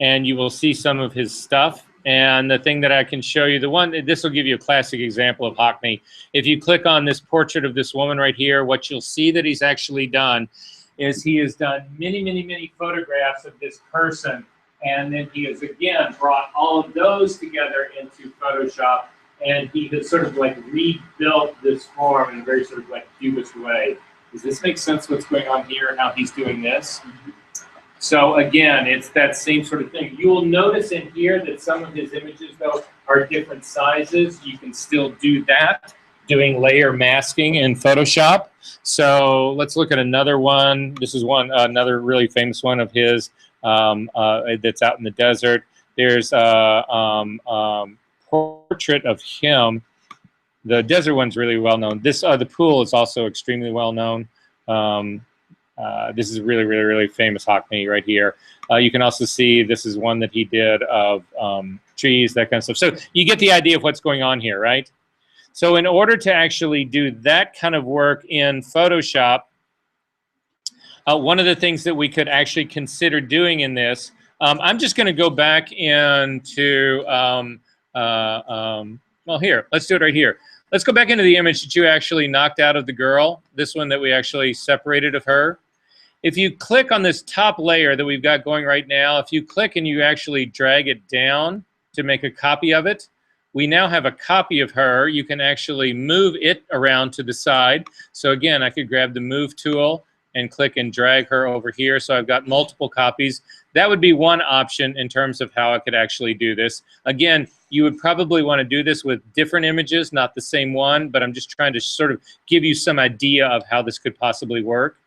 and you will see some of his stuff. And the thing that I can show you, this will give you a classic example of Hockney. If you click on this portrait of this woman right here, what you'll see that he's actually done is he has done many, many, many photographs of this person. And then he has, again, brought all of those together into Photoshop and he has sort of like rebuilt this form in a very sort of like cubist way. Does this make sense what's going on here and how he's doing this? So again, it's that same sort of thing. You will notice in here that some of his images, though, are different sizes. You can still do that, doing layer masking in Photoshop. So let's look at another one. This is another really famous one of his that's out in the desert. There's a portrait of him. The desert one's really well known. This the pool is also extremely well known. This is a really, really, really famous Hockney right here. You can also see this is one that he did of trees, that kind of stuff. So you get the idea of what's going on here, right? So in order to actually do that kind of work in Photoshop, one of the things that we could actually consider doing in this, I'm just going to go back into, well, here, let's do it right here. Let's go back into the image that you actually knocked out of the girl, this one that we actually separated of her. If you click on this top layer that we've got going right now, if you click and you actually drag it down to make a copy of it, we now have a copy of her. You can actually move it around to the side. So again, I could grab the move tool and click and drag her over here. So I've got multiple copies. That would be one option in terms of how I could actually do this. Again, you would probably want to do this with different images, not the same one, but I'm just trying to sort of give you some idea of how this could possibly work.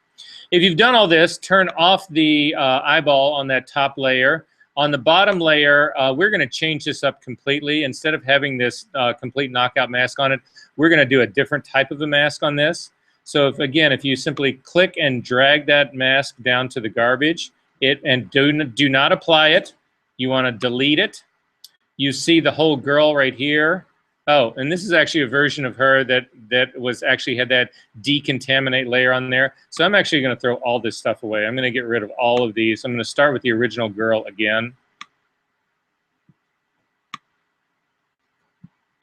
If you've done all this, turn off the eyeball on that top layer. On the bottom layer, we're going to change this up completely. Instead of having this complete knockout mask on it, we're going to do a different type of a mask on this. So if you simply click and drag that mask down to the garbage, and do not apply it, you want to delete it. You see the whole girl right here. Oh, and this is actually a version of her that had that decontaminate layer on there. So I'm actually going to throw all this stuff away. I'm going to get rid of all of these. I'm going to start with the original girl again.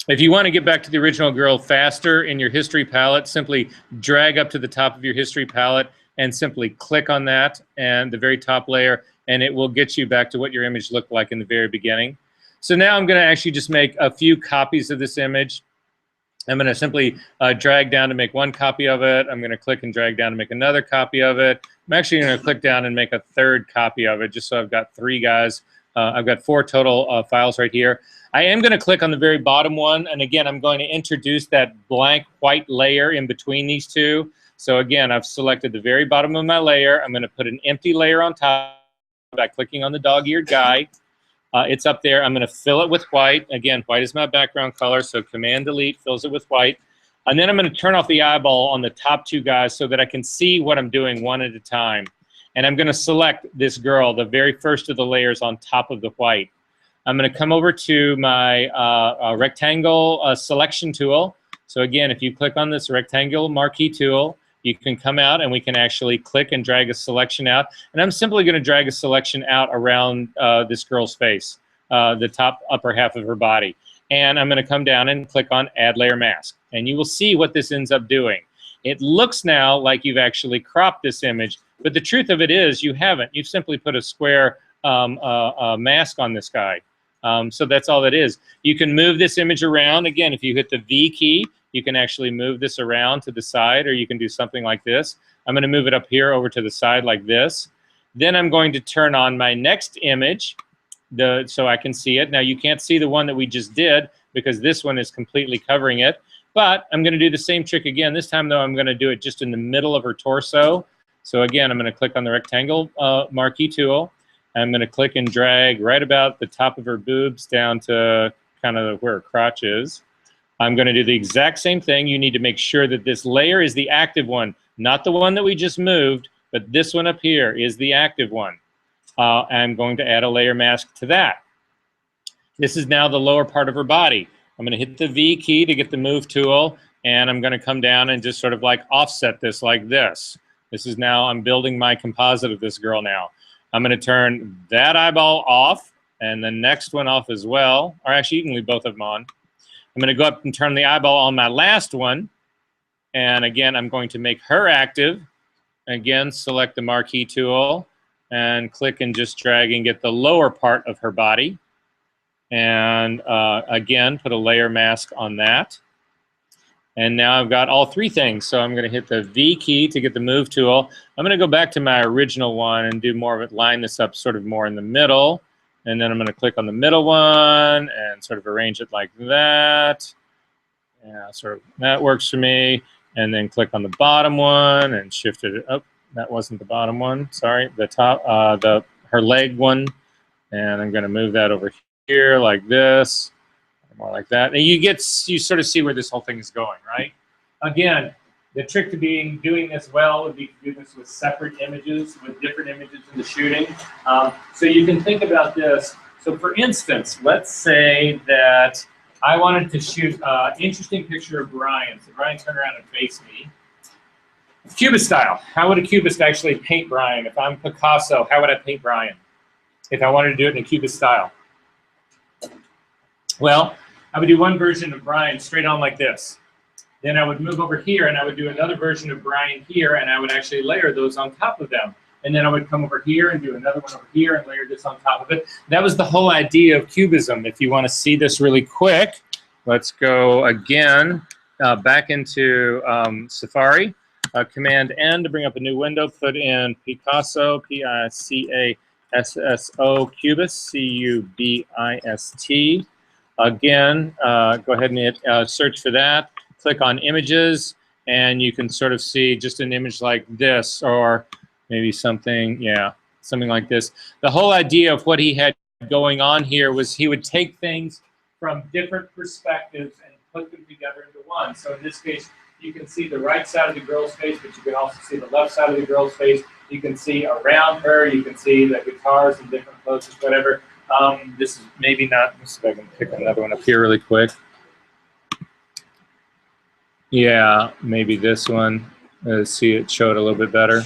If you want to get back to the original girl faster in your history palette, simply drag up to the top of your history palette and simply click on that and the very top layer, and it will get you back to what your image looked like in the very beginning. So now I'm going to actually just make a few copies of this image. I'm going to simply drag down to make one copy of it. I'm going to click and drag down to make another copy of it. I'm actually going to click down and make a third copy of it, just so I've got 3 guys. I've got 4 total files right here. I am going to click on the very bottom one, and again, I'm going to introduce that blank white layer in between these two. So again, I've selected the very bottom of my layer. I'm going to put an empty layer on top by clicking on the dog-eared guy. It's up there. I'm going to fill it with white. Again, white is my background color, so Command-Delete fills it with white. And then I'm going to turn off the eyeball on the top 2 guys so that I can see what I'm doing one at a time. And I'm going to select this girl, the very first of the layers on top of the white. I'm going to come over to my rectangle selection tool. So again, if you click on this rectangle marquee tool, you can come out and we can actually click and drag a selection out. And I'm simply going to drag a selection out around this girl's face, the top upper half of her body. And I'm going to come down and click on Add Layer Mask. And you will see what this ends up doing. It looks now like you've actually cropped this image, but the truth of it is you haven't. You've simply put a square mask on this guy. So that's all it is. You can move this image around. Again, if you hit the V key, you can actually move this around to the side, or you can do something like this. I'm going to move it up here over to the side like this. Then I'm going to turn on my next image so I can see it. Now, you can't see the one that we just did because this one is completely covering it. But I'm going to do the same trick again. This time, though, I'm going to do it just in the middle of her torso. So again, I'm going to click on the rectangle marquee tool. I'm going to click and drag right about the top of her boobs down to kind of where her crotch is. I'm going to do the exact same thing. You need to make sure that this layer is the active one, not the one that we just moved, but this one up here is the active one. I'm going to add a layer mask to that. This is now the lower part of her body. I'm going to hit the V key to get the move tool, and I'm going to come down and just sort of like offset this like this. This is now, I'm building my composite of this girl now. I'm going to turn that eyeball off and the next one off as well. Or actually, you can leave both of them on. I'm going to go up and turn the eyeball on my last one. And again, I'm going to make her active. Again, select the marquee tool and click and just drag and get the lower part of her body. And again, put a layer mask on that. And now I've got all three things. So I'm going to hit the V key to get the move tool. I'm going to go back to my original one and do more of it, line this up sort of more in the middle. And then I'm going to click on the middle one and sort of arrange it like that. Yeah, sort of that works for me. And then click on the bottom one and shift it up. That wasn't the bottom one. Sorry, the top, her leg one. And I'm going to move that over here like this. More like that. And you sort of see where this whole thing is going, right? Again, the trick to doing this well would be to do this with separate images, with different images in the shooting. So you can think about this. So for instance, let's say that I wanted to shoot an interesting picture of Brian. So Brian, turn around and face me. Cubist style. How would a cubist actually paint Brian? If I'm Picasso, how would I paint Brian? If I wanted to do it in a cubist style. Well, I would do one version of Brian straight on like this. Then I would move over here and I would do another version of Brian here, and I would actually layer those on top of them. And then I would come over here and do another one over here and layer this on top of it. That was the whole idea of cubism. If you want to see this really quick, let's go again back into Safari. Command N to bring up a new window. Put in Picasso, P-I-C-A-S-S-O, Cubist, C-U-B-I-S-T. Again, go ahead and hit search for that. Click on images, and you can sort of see just an image like this, or maybe something, yeah, something like this. The whole idea of what he had going on here was he would take things from different perspectives and put them together into one. So in this case, you can see the right side of the girl's face, but you can also see the left side of the girl's face. You can see around her, you can see the guitars in different poses, whatever. This is maybe not, let's see if I can pick another one up here really quick. Yeah, maybe this one. Let's see it show it a little bit better.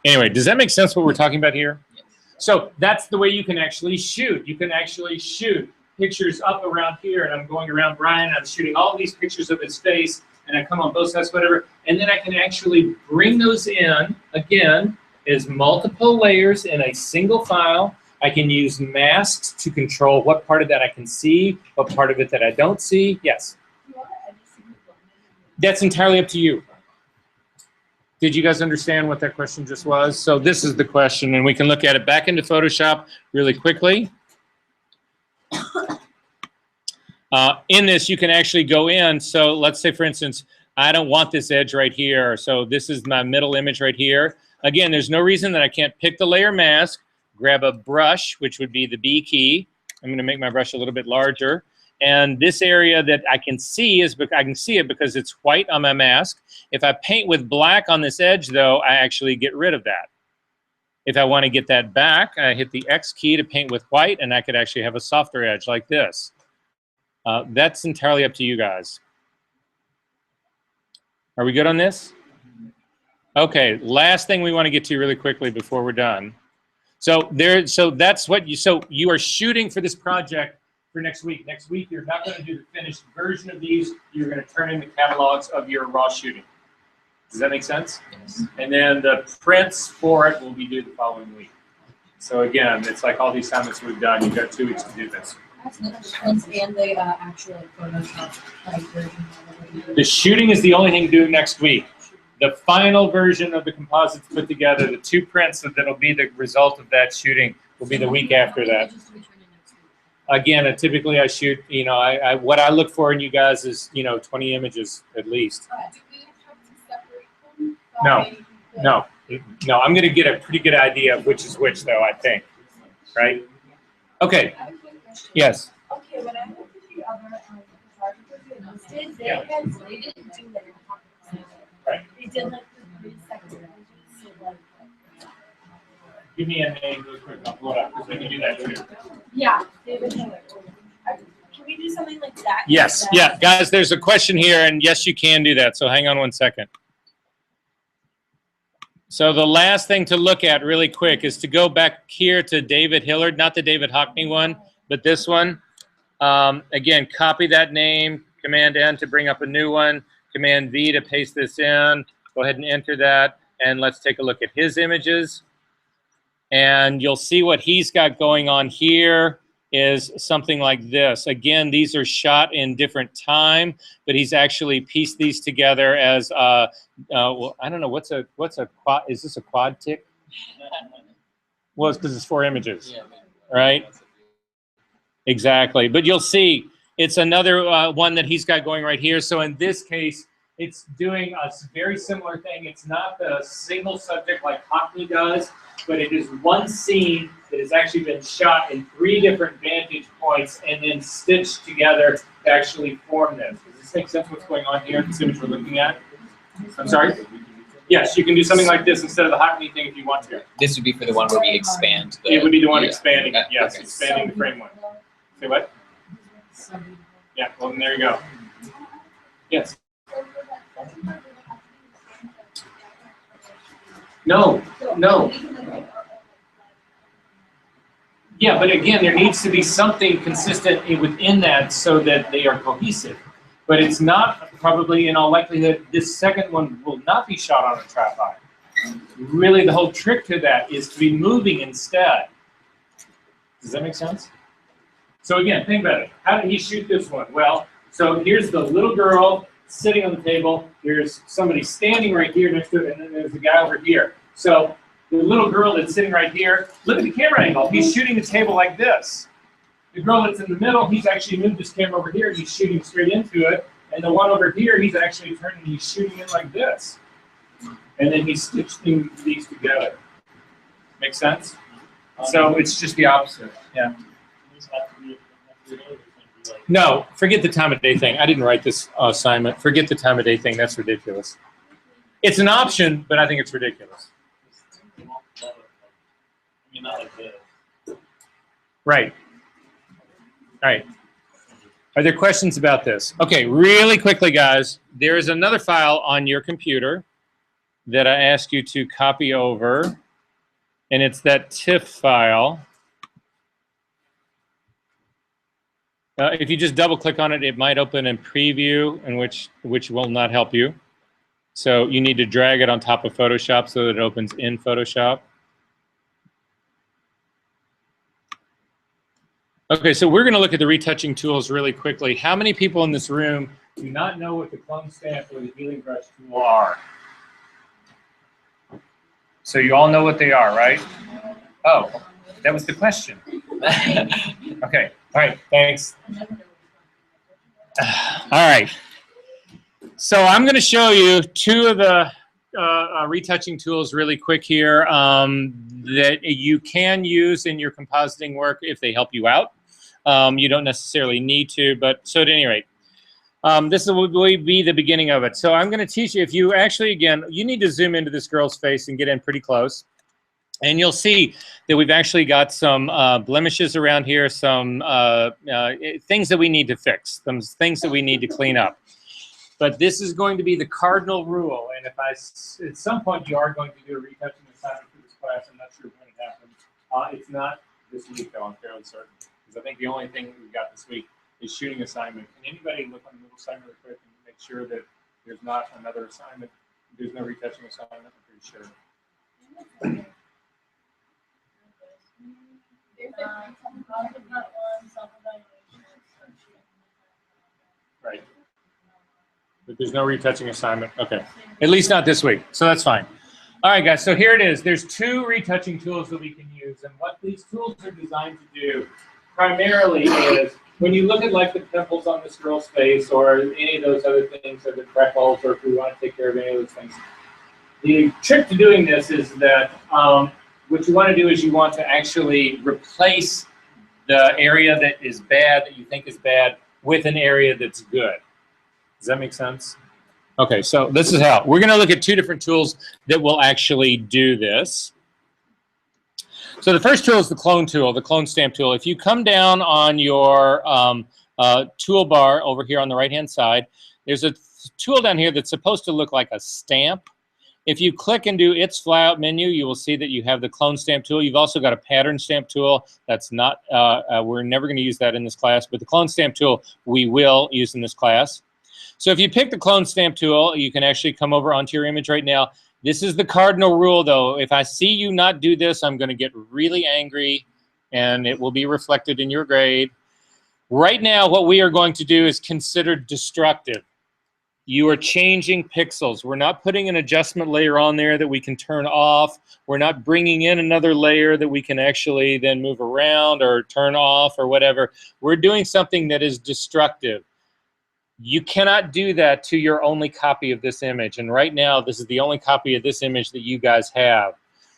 Anyway, does that make sense what we're talking about here? Yes. So that's the way you can actually shoot. You can actually shoot pictures up around here, and I'm going around Brian, and I'm shooting all of these pictures of his face, and I come on both sides, whatever, and then I can actually bring those in, again, as multiple layers in a single file. I can use masks to control what part of that I can see, what part of it that I don't see. Yes? That's entirely up to you. Did you guys understand what that question just was? So this is the question, and we can look at it back into Photoshop really quickly. In this, you can actually go in. So let's say, for instance, I don't want this edge right here. So this is my middle image right here. Again, there's no reason that I can't pick the layer mask, grab a brush, which would be the B key. I'm going to make my brush a little bit larger. And this area that I can see is, I can see it because it's white on my mask. If I paint with black on this edge, though, I actually get rid of that. If I want to get that back, I hit the X key to paint with white, and I could actually have a softer edge like this. That's entirely up to you guys. Are we good on this? Okay, last thing we want to get to really quickly before we're done. So that's what you are shooting for this project for next week. Next week, you're not going to do the finished version of these. You're going to turn in the catalogs of your raw shooting. Does that make sense? Yes. And then the prints for it will be due the following week. So again, it's like all the assignments we've done. You've got 2 weeks to do this. And the actual Photoshop version. The shooting is the only thing due next week. The final version of the composites put together, the 2 prints that'll be the result of that shooting, will be the week after that. Again, typically I shoot, you know, what I look for in you guys is, you know, 20 images at least. No, no, no. I'm going to get a pretty good idea of which is which, though, I think. Right? Okay. Yes. Okay, when I looked at the other photographers, they didn't do like Right. they did like the 3 seconds. So like Give me a name real quick. I'll pull it up because we can do that too. yeah, David Hiller. Can we do something like that? Yes. Yeah, guys. There's a question here, and yes, you can do that. So hang on one second. So the last thing to look at really quick is to go back here to David Hillard, not the David Hockney one, but this one. Again, copy that name, Command N to bring up a new one, Command V to paste this in. Go ahead and enter that, and let's take a look at his images. And you'll see what he's got going on here is something like this. Again, these are shot in different time, but he's actually pieced these together as, well, I don't know, what's a quad, is this a quad tick? Well, it's because it's 4 images, right? Exactly, but you'll see it's another one that he's got going right here. So in this case, it's doing a very similar thing. It's not the single subject like Hockney does, but it is one scene that has actually been shot in 3 different vantage points and then stitched together to actually form this. Does this make sense what's going on here in this image we're looking at? I'm sorry? Yes, you can do something like this instead of the Hockney thing if you want to. This would be for the one where we expand. It would be the one expanding it, Okay. yes, Okay. expanding the frame one. Say what? Yeah, well, then there you go. Yes. No. Yeah, but again, there needs to be something consistent within that so that they are cohesive. But it's not probably, in all likelihood, this second one will not be shot on a tripod. Really, the whole trick to that is to be moving instead. Does that make sense? So again, think about it. How did he shoot this one? Well, so here's the little girl sitting on the table. There's somebody standing right here next to it, and then there's the guy over here. So the little girl that's sitting right here, look at the camera angle. He's shooting the table like this. The girl that's in the middle, he's actually moved his camera over here. He's shooting straight into it. And the one over here, he's actually turning, he's shooting it like this. And then he's stitching these together. Make sense? So it's just the opposite. Yeah. No, forget the time of day thing. I didn't write this assignment. Forget the time of day thing. That's ridiculous. It's an option, but I think it's ridiculous. Right. All right. Are there questions about this? Okay, really quickly, guys. There is another file on your computer that I ask you to copy over, and it's that TIFF file. If you just double-click on it, it might open in preview, in which will not help you. So you need to drag it on top of Photoshop so that it opens in Photoshop. Okay, so we're going to look at the retouching tools really quickly. How many people in this room do not know what the clone stamp or the healing brush tool are? So you all know what they are, right? Oh, that was the question. Okay, all right, thanks. All right. So I'm going to show you 2 of the retouching tools really quick here that you can use in your compositing work if they help you out. You don't necessarily need to, but so at any rate, this will be the beginning of it. So I'm going to teach you, if you actually, again, you need to zoom into this girl's face and get in pretty close. And you'll see that we've actually got some blemishes around here, some things that we need to fix, some things that we need to clean up. But this is going to be the cardinal rule. And if at some point you are going to do a retouching assignment for this class, I'm not sure when it happens. It's not this week, though, I'm fairly certain. Because I think the only thing we've got this week is shooting assignment. Can anybody look on the little side really quick and make sure that there's not another assignment? There's no retouching assignment, I'm pretty sure. Right. But there's no retouching assignment. Okay. At least not this week. So that's fine. All right, guys. So here it is. There's 2 retouching tools that we can use. And what these tools are designed to do primarily is when you look at like the pimples on this girl's face or any of those other things, or the freckles, or if we want to take care of any of those things, the trick to doing this is that what you want to do is you want to actually replace the area that is bad, that you think is bad, with an area that's good. Does that make sense? Okay, so this is how. We're going to look at 2 different tools that will actually do this. So the first tool is the clone tool, the clone stamp tool. If you come down on your toolbar over here on the right-hand side, there's a tool down here that's supposed to look like a stamp. If you click and do its flyout menu, you will see that you have the clone stamp tool. You've also got a pattern stamp tool. That's not, we're never going to use that in this class, but the clone stamp tool we will use in this class. So if you pick the clone stamp tool, you can actually come over onto your image right now. This is the cardinal rule, though. If I see you not do this, I'm going to get really angry, and it will be reflected in your grade. Right now, what we are going to do is considered destructive. You are changing pixels. We're not putting an adjustment layer on there that we can turn off. We're not bringing in another layer that we can actually then move around or turn off or whatever. We're doing something that is destructive. You cannot do that to your only copy of this image. And right now, this is the only copy of this image that you guys have.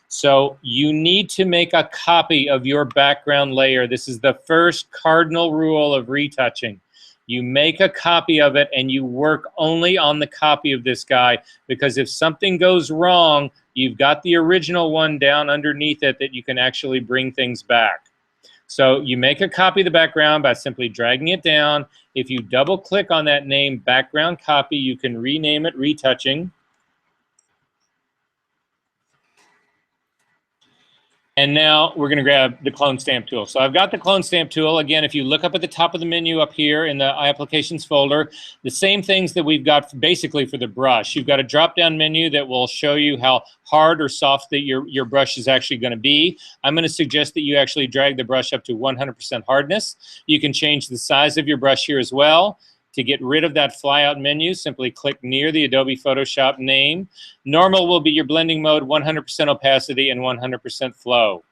So you need to make a copy of your background layer. This is the first cardinal rule of retouching. You make a copy of it and you work only on the copy of this guy, because if something goes wrong, you've got the original one down underneath it that you can actually bring things back. So you make a copy of the background by simply dragging it down. If you double click on that name, background copy, you can rename it retouching. And now we're going to grab the clone stamp tool. So I've got the clone stamp tool. Again, if you look up at the top of the menu up here in the applications folder, the same things that we've got basically for the brush. You've got a drop-down menu that will show you how hard or soft that your brush is actually going to be. I'm going to suggest that you actually drag the brush up to 100% hardness. You can change the size of your brush here as well. To get rid of that flyout menu, simply click near the Adobe Photoshop name. Normal will be your blending mode, 100% opacity, and 100% flow.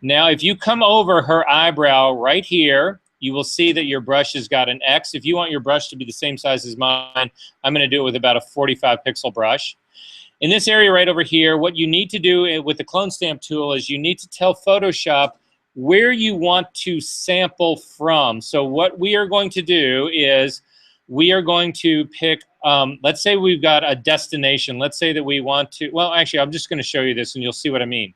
Now, if you come over her eyebrow right here, you will see that your brush has got an X. If you want your brush to be the same size as mine, I'm going to do it with about a 45 pixel brush. In this area right over here, what you need to do with the clone stamp tool is you need to tell Photoshop where you want to sample from. So what we are going to do is we are going to pick, let's say we've got a destination. Let's say that we want to, well, actually, I'm just going to show you this and you'll see what I mean.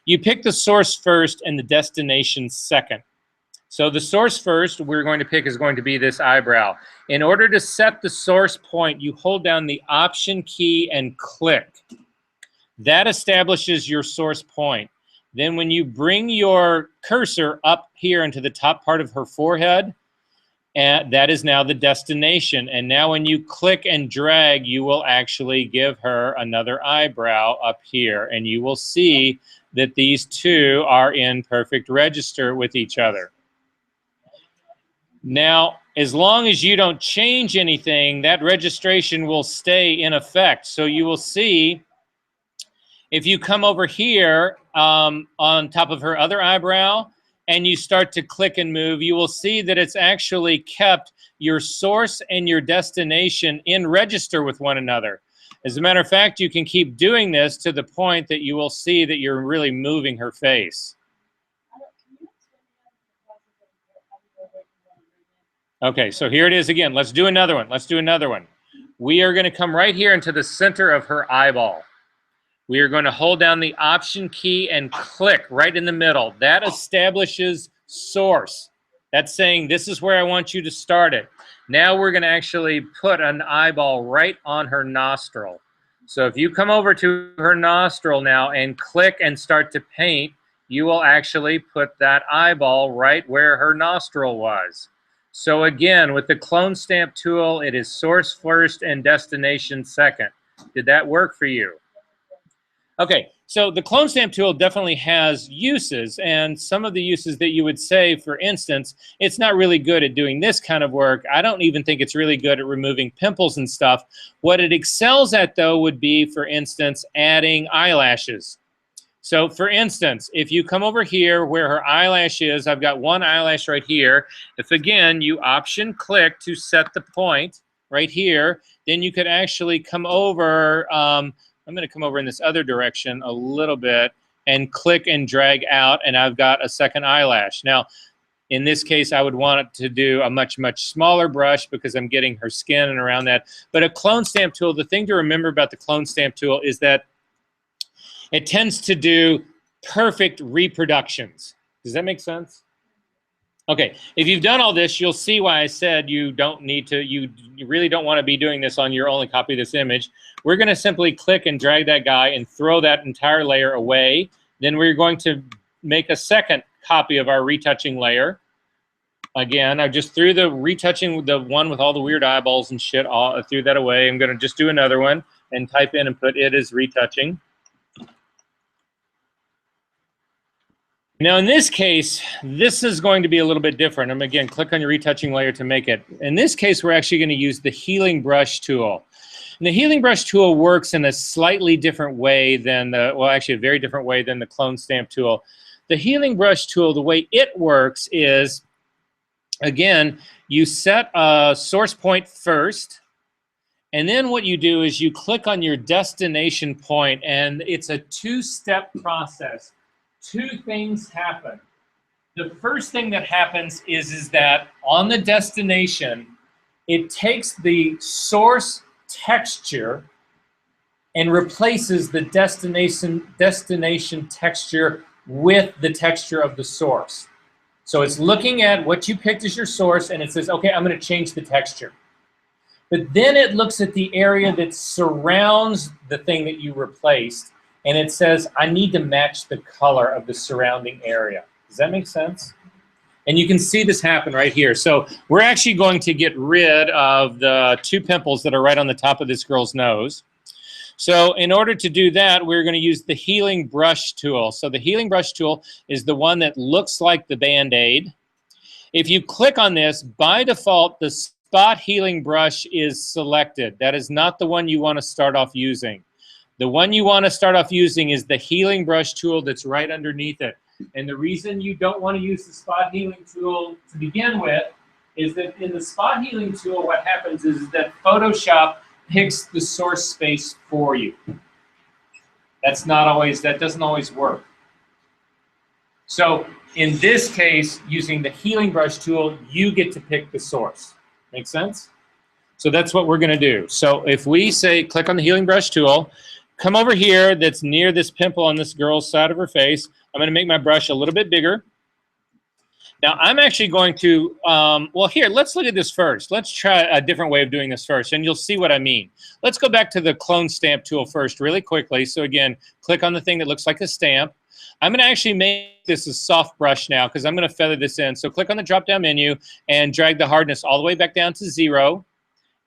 You pick the source first and the destination second. So the source first we're going to pick is going to be this eyebrow. In order to set the source point, you hold down the Option key and click. That establishes your source point. Then when you bring your cursor up here into the top part of her forehead, and that is now the destination. And now when you click and drag, you will actually give her another eyebrow up here. And you will see that these two are in perfect register with each other. Now, as long as you don't change anything, that registration will stay in effect. So you will see, if you come over here on top of her other eyebrow, and you start to click and move, you will see that it's actually kept your source and your destination in register with one another. As a matter of fact, you can keep doing this to the point that you will see that you're really moving her face. Okay, so here it is again. Let's do another one. Let's do another one. We are going to come right here into the center of her eyeball. We are going to hold down the Option key and click right in the middle. That establishes source. That's saying this is where I want you to start it. Now we're going to actually put an eyeball right on her nostril. So if you come over to her nostril now and click and start to paint, you will actually put that eyeball right where her nostril was. So again, with the clone stamp tool, it is source first and destination second. Did that work for you? Okay, so the clone stamp tool definitely has uses, and some of the uses that you would say, for instance, it's not really good at doing this kind of work. I don't even think it's really good at removing pimples and stuff. What it excels at, though, would be, for instance, adding eyelashes. So, for instance, if you come over here where her eyelash is, I've got one eyelash right here. If, again, you Option click to set the point right here, then you could actually come over, I'm going to come over in this other direction a little bit and click and drag out, and I've got a second eyelash. Now, in this case, I would want it to do a much, much smaller brush because I'm getting her skin and around that. But a clone stamp tool, the thing to remember about the clone stamp tool is that it tends to do perfect reproductions. Does that make sense? Okay, if you've done all this, you'll see why I said you don't need to, you really don't want to be doing this on your only copy of this image. We're going to simply click and drag that guy and throw that entire layer away. Then we're going to make a second copy of our retouching layer. Again, I just threw the retouching, the one with all the weird eyeballs and shit, I threw that away. I'm going to just do another one. and type in and put it as retouching. Now in this case, this is going to be a little bit different. And again, click on your retouching layer to make it. In this case, we're actually going to use the healing brush tool. And the healing brush tool works in a slightly different way than the, well, actually a very different way than the clone stamp tool. The healing brush tool, the way it works is, again, you set a source point first, and then what you do is you click on your destination point, and it's a two-step process. Two things happen. The first thing that happens is that on the destination, it takes the source texture and replaces the destination texture with the texture of the source. So it's looking at what you picked as your source, and it says, okay, I'm going to change the texture. But then it looks at the area that surrounds the thing that you replaced, and it says, I need to match the color of the surrounding area. Does that make sense? And you can see this happen right here. So we're actually going to get rid of the two pimples that are right on the top of this girl's nose. So in order to do that, we're going to use the healing brush tool. So the healing brush tool is the one that looks like the Band-Aid. If you click on this, by default, the spot healing brush is selected. That is not the one you want to start off using. The one you want to start off using is the healing brush tool that's right underneath it. And the reason you don't want to use the spot healing tool to begin with is that in the spot healing tool, what happens is that Photoshop picks the source space for you. That doesn't always work. So in this case, using the healing brush tool, you get to pick the source. Make sense? So that's what we're going to do. So if we say, click on the healing brush tool, come over here that's near this pimple on this girl's side of her face. I'm going to make my brush a little bit bigger. Now I'm actually going to, well here, let's look at this first. Let's try a different way of doing this first, and you'll see what I mean. Let's go back to the clone stamp tool first really quickly. So again, click on the thing that looks like a stamp. I'm going to actually make this a soft brush now because I'm going to feather this in. So click on the drop-down menu and drag the hardness all the way back down to 0.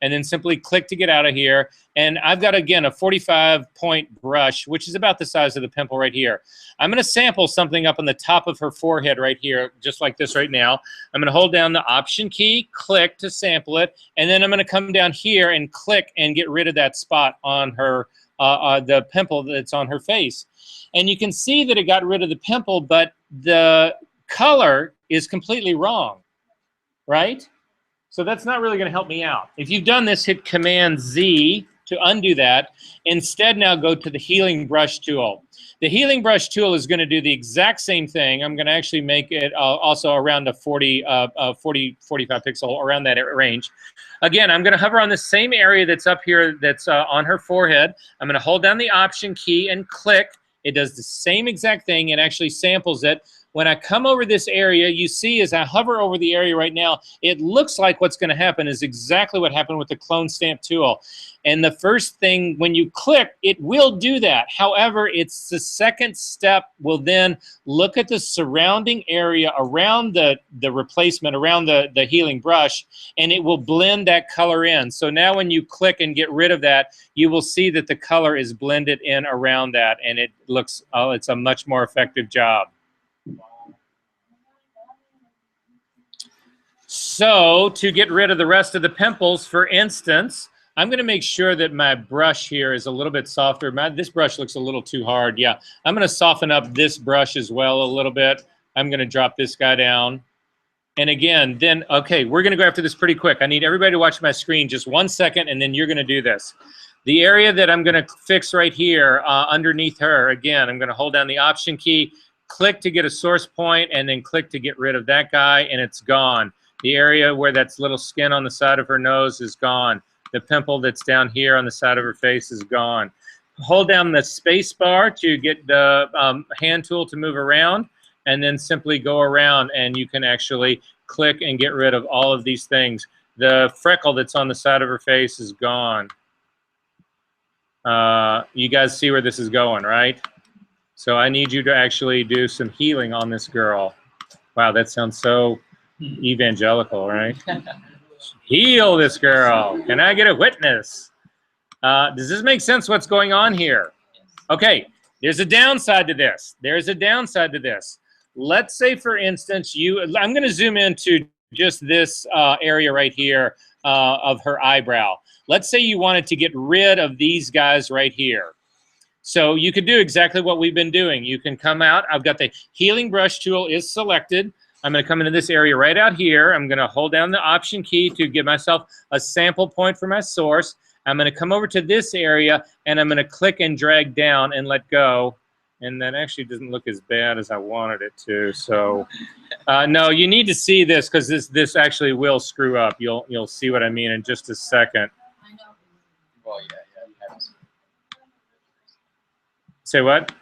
And then simply click to get out of here. And I've got, again, a 45-point brush, which is about the size of the pimple right here. I'm going to sample something up on the top of her forehead right here, just like this right now. I'm going to hold down the Option key, click to sample it, and then I'm going to come down here and click and get rid of that spot on her, the pimple that's on her face. And you can see that it got rid of the pimple, but the color is completely wrong, right? So that's not really going to help me out. If you've done this, hit Command-Z to undo that. Instead, now go to the healing brush tool. The healing brush tool is going to do the exact same thing. I'm going to actually make it also around a 45 pixel, around that range. Again, I'm going to hover on the same area that's up here that's on her forehead. I'm going to hold down the Option key and click. It does the same exact thing. It actually samples it. When I come over this area, you see as I hover over the area right now, it looks like what's going to happen is exactly what happened with the clone stamp tool. And the first thing, when you click, it will do that. However, it's the second step will then look at the surrounding area around the replacement, around the healing brush, and it will blend that color in. So now when you click and get rid of that, you will see that the color is blended in around that, and it looks, it's a much more effective job. So to get rid of the rest of the pimples, for instance, I'm going to make sure that my brush here is a little bit softer. This brush looks a little too hard. Yeah, I'm going to soften up this brush as well a little bit. I'm going to drop this guy down. And again, then, okay, we're going to go after this pretty quick. I need everybody to watch my screen just 1 second, and then you're going to do this. The area that I'm going to fix right here underneath her, again, I'm going to hold down the Option key, click to get a source point, and then click to get rid of that guy, and it's gone. The area where that's little skin on the side of her nose is gone. The pimple that's down here on the side of her face is gone. Hold down the space bar to get the hand tool to move around, and then simply go around, and you can actually click and get rid of all of these things. The freckle that's on the side of her face is gone. You guys see where this is going, right? So I need you to actually do some healing on this girl. Wow, that sounds so evangelical, right? Heal this girl. Can I get a witness? Does this make sense what's going on here? Okay, there's a downside to this. There's a downside to this. Let's say, for instance, I'm going to zoom into just this area right here of her eyebrow. Let's say you wanted to get rid of these guys right here. So you could do exactly what we've been doing. You can come out. I've got the healing brush tool is selected. I'm going to come into this area right out here. I'm going to hold down the Option key to give myself a sample point for my source. I'm going to come over to this area, and I'm going to click and drag down and let go. And that actually doesn't look as bad as I wanted it to. So, no, you need to see this because this actually will screw up. You'll see what I mean in just a second. Well, yeah. Say what?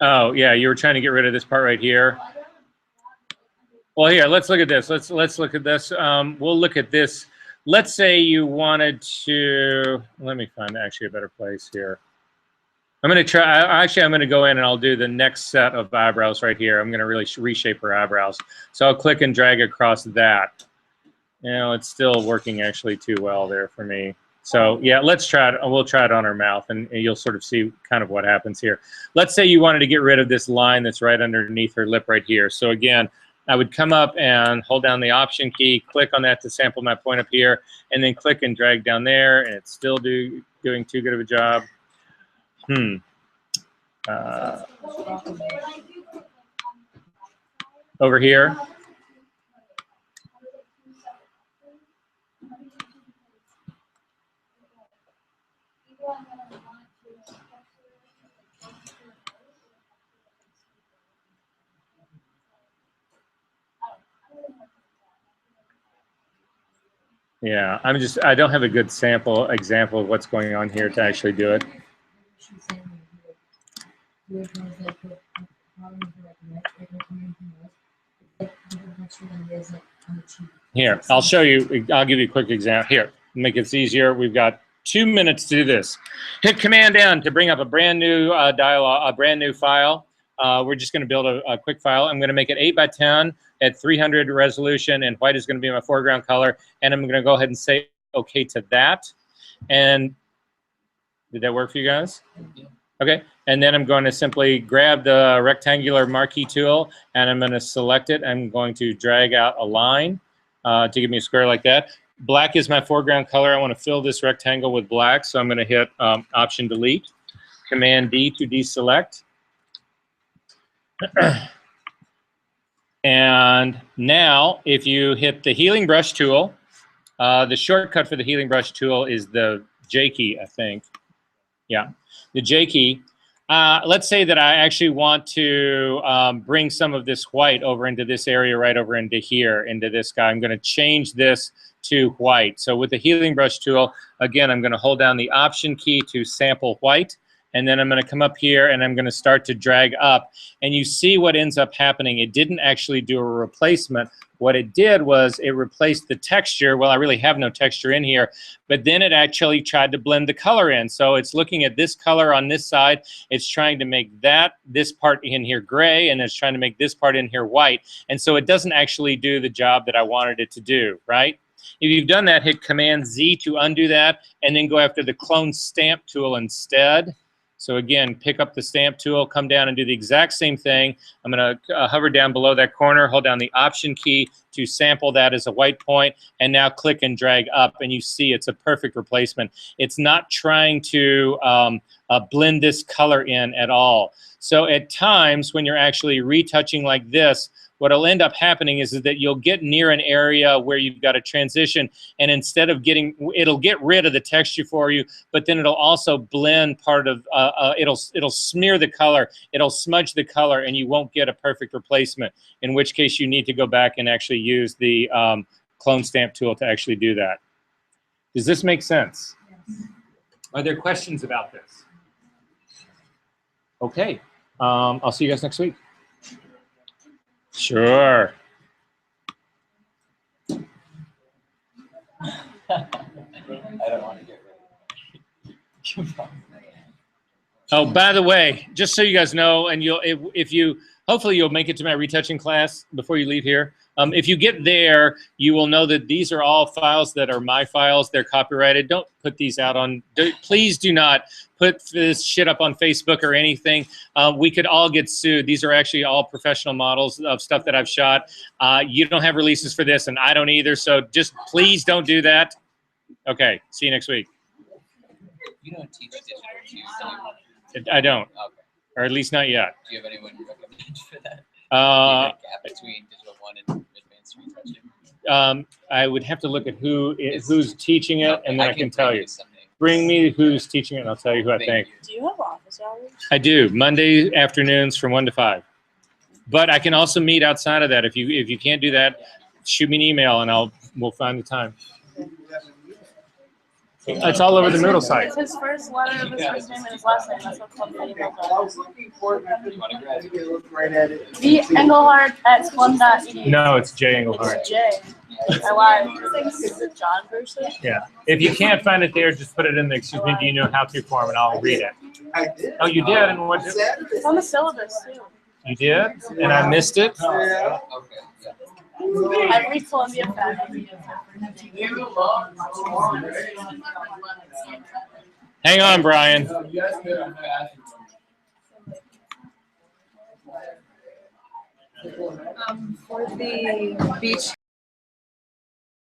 Oh, yeah, you were trying to get rid of this part right here. Well, here, let's look at this. Let's look at this. We'll look at this. Let's say you wanted to, let me find actually a better place here. I'm going to try, actually, I'm going to go in and I'll do the next set of eyebrows right here. I'm going to really reshape her eyebrows. So I'll click and drag across that. You know, it's still working actually too well there for me. So yeah, let's try it. We'll try it on her mouth and you'll sort of see kind of what happens here. Let's say you wanted to get rid of this line that's right underneath her lip right here. So again, I would come up and hold down the Option key, click on that to sample my point up here, and then click and drag down there, and it's still doing too good of a job. Over here. Yeah, I don't have a good example of what's going on here to actually do it. Here, I'll show you. I'll give you a quick example. Here, make it easier. We've got 2 minutes to do this. Hit Command N to bring up a brand new dialog, a brand new file. We're just going to build a quick file. I'm going to make it 8 by 10 at 300 resolution, and white is going to be my foreground color. And I'm going to go ahead and say OK to that. And did that work for you guys? Okay. And then I'm going to simply grab the rectangular marquee tool, and I'm going to select it. I'm going to drag out a line to give me a square like that. Black is my foreground color. I want to fill this rectangle with black, so I'm going to hit Option Delete, Command D to deselect. And now, if you hit the healing brush tool, the shortcut for the healing brush tool is the J key, I think. Yeah, the J key. Let's say that I actually want to bring some of this white over into this area, right over into here, into this guy. I'm going to change this to white. So with the healing brush tool, again, I'm going to hold down the Option key to sample white. And then I'm going to come up here and I'm going to start to drag up. And you see what ends up happening. It didn't actually do a replacement. What it did was it replaced the texture. Well, I really have no texture in here. But then it actually tried to blend the color in. So it's looking at this color on this side. It's trying to make this part in here gray. And it's trying to make this part in here white. And so it doesn't actually do the job that I wanted it to do, right? If you've done that, hit Command Z to undo that. And then go after the Clone Stamp tool instead. So again, pick up the stamp tool, come down and do the exact same thing. I'm going to hover down below that corner, hold down the Option key to sample that as a white point, and now click and drag up, and you see it's a perfect replacement. It's not trying to blend this color in at all. So at times when you're actually retouching like this, what'll end up happening is that you'll get near an area where you've got a transition, and instead of it'll get rid of the texture for you, but then it'll also blend part of, it'll smear the color, it'll smudge the color, and you won't get a perfect replacement, in which case you need to go back and actually use the Clone Stamp tool to actually do that. Does this make sense? Yes. Are there questions about this? Okay. I'll see you guys next week. Sure. I don't want to get rid of it. Oh, by the way, just so you guys know, and you'll if you hopefully you'll make it to my retouching class before you leave here. If you get there, you will know that these are all files that are my files. They're copyrighted. Don't put these out on. Please do not put this shit up on Facebook or anything. We could all get sued. These are actually all professional models of stuff that I've shot. You don't have releases for this, and I don't either. So just please don't do that. Okay. See you next week. You don't teach digital too, I don't, okay. or at least not yet. Do you have anyone you recommend for that? Do you have a gap between digital 1 and advanced retouching? I would have to look at who's teaching it, Okay, and then I can bring tell you. some names. Bring me who's teaching it, and I'll tell you who I think. you. Do you have office hours? I do, Monday afternoons from 1 to 5. But I can also meet outside of that. If you can't do that, shoot me an email, and we'll find the time. It's all over the Moodle site. It's his first letter of his first name and his last name. That's what Columbia email does. The Engelhardt at Splum.edu. No, it's Jay Engelhardt. It's J. I lied. Is it John Person? Yeah. If you can't find it there, just put it in the excuse me, do you know how to form, and I'll read it. I did. Oh, you did? And what? It's on the syllabus too. You did? And I missed it? Yeah. Okay, yeah. Every Columbia faculty. Hang on, Brian. For the beach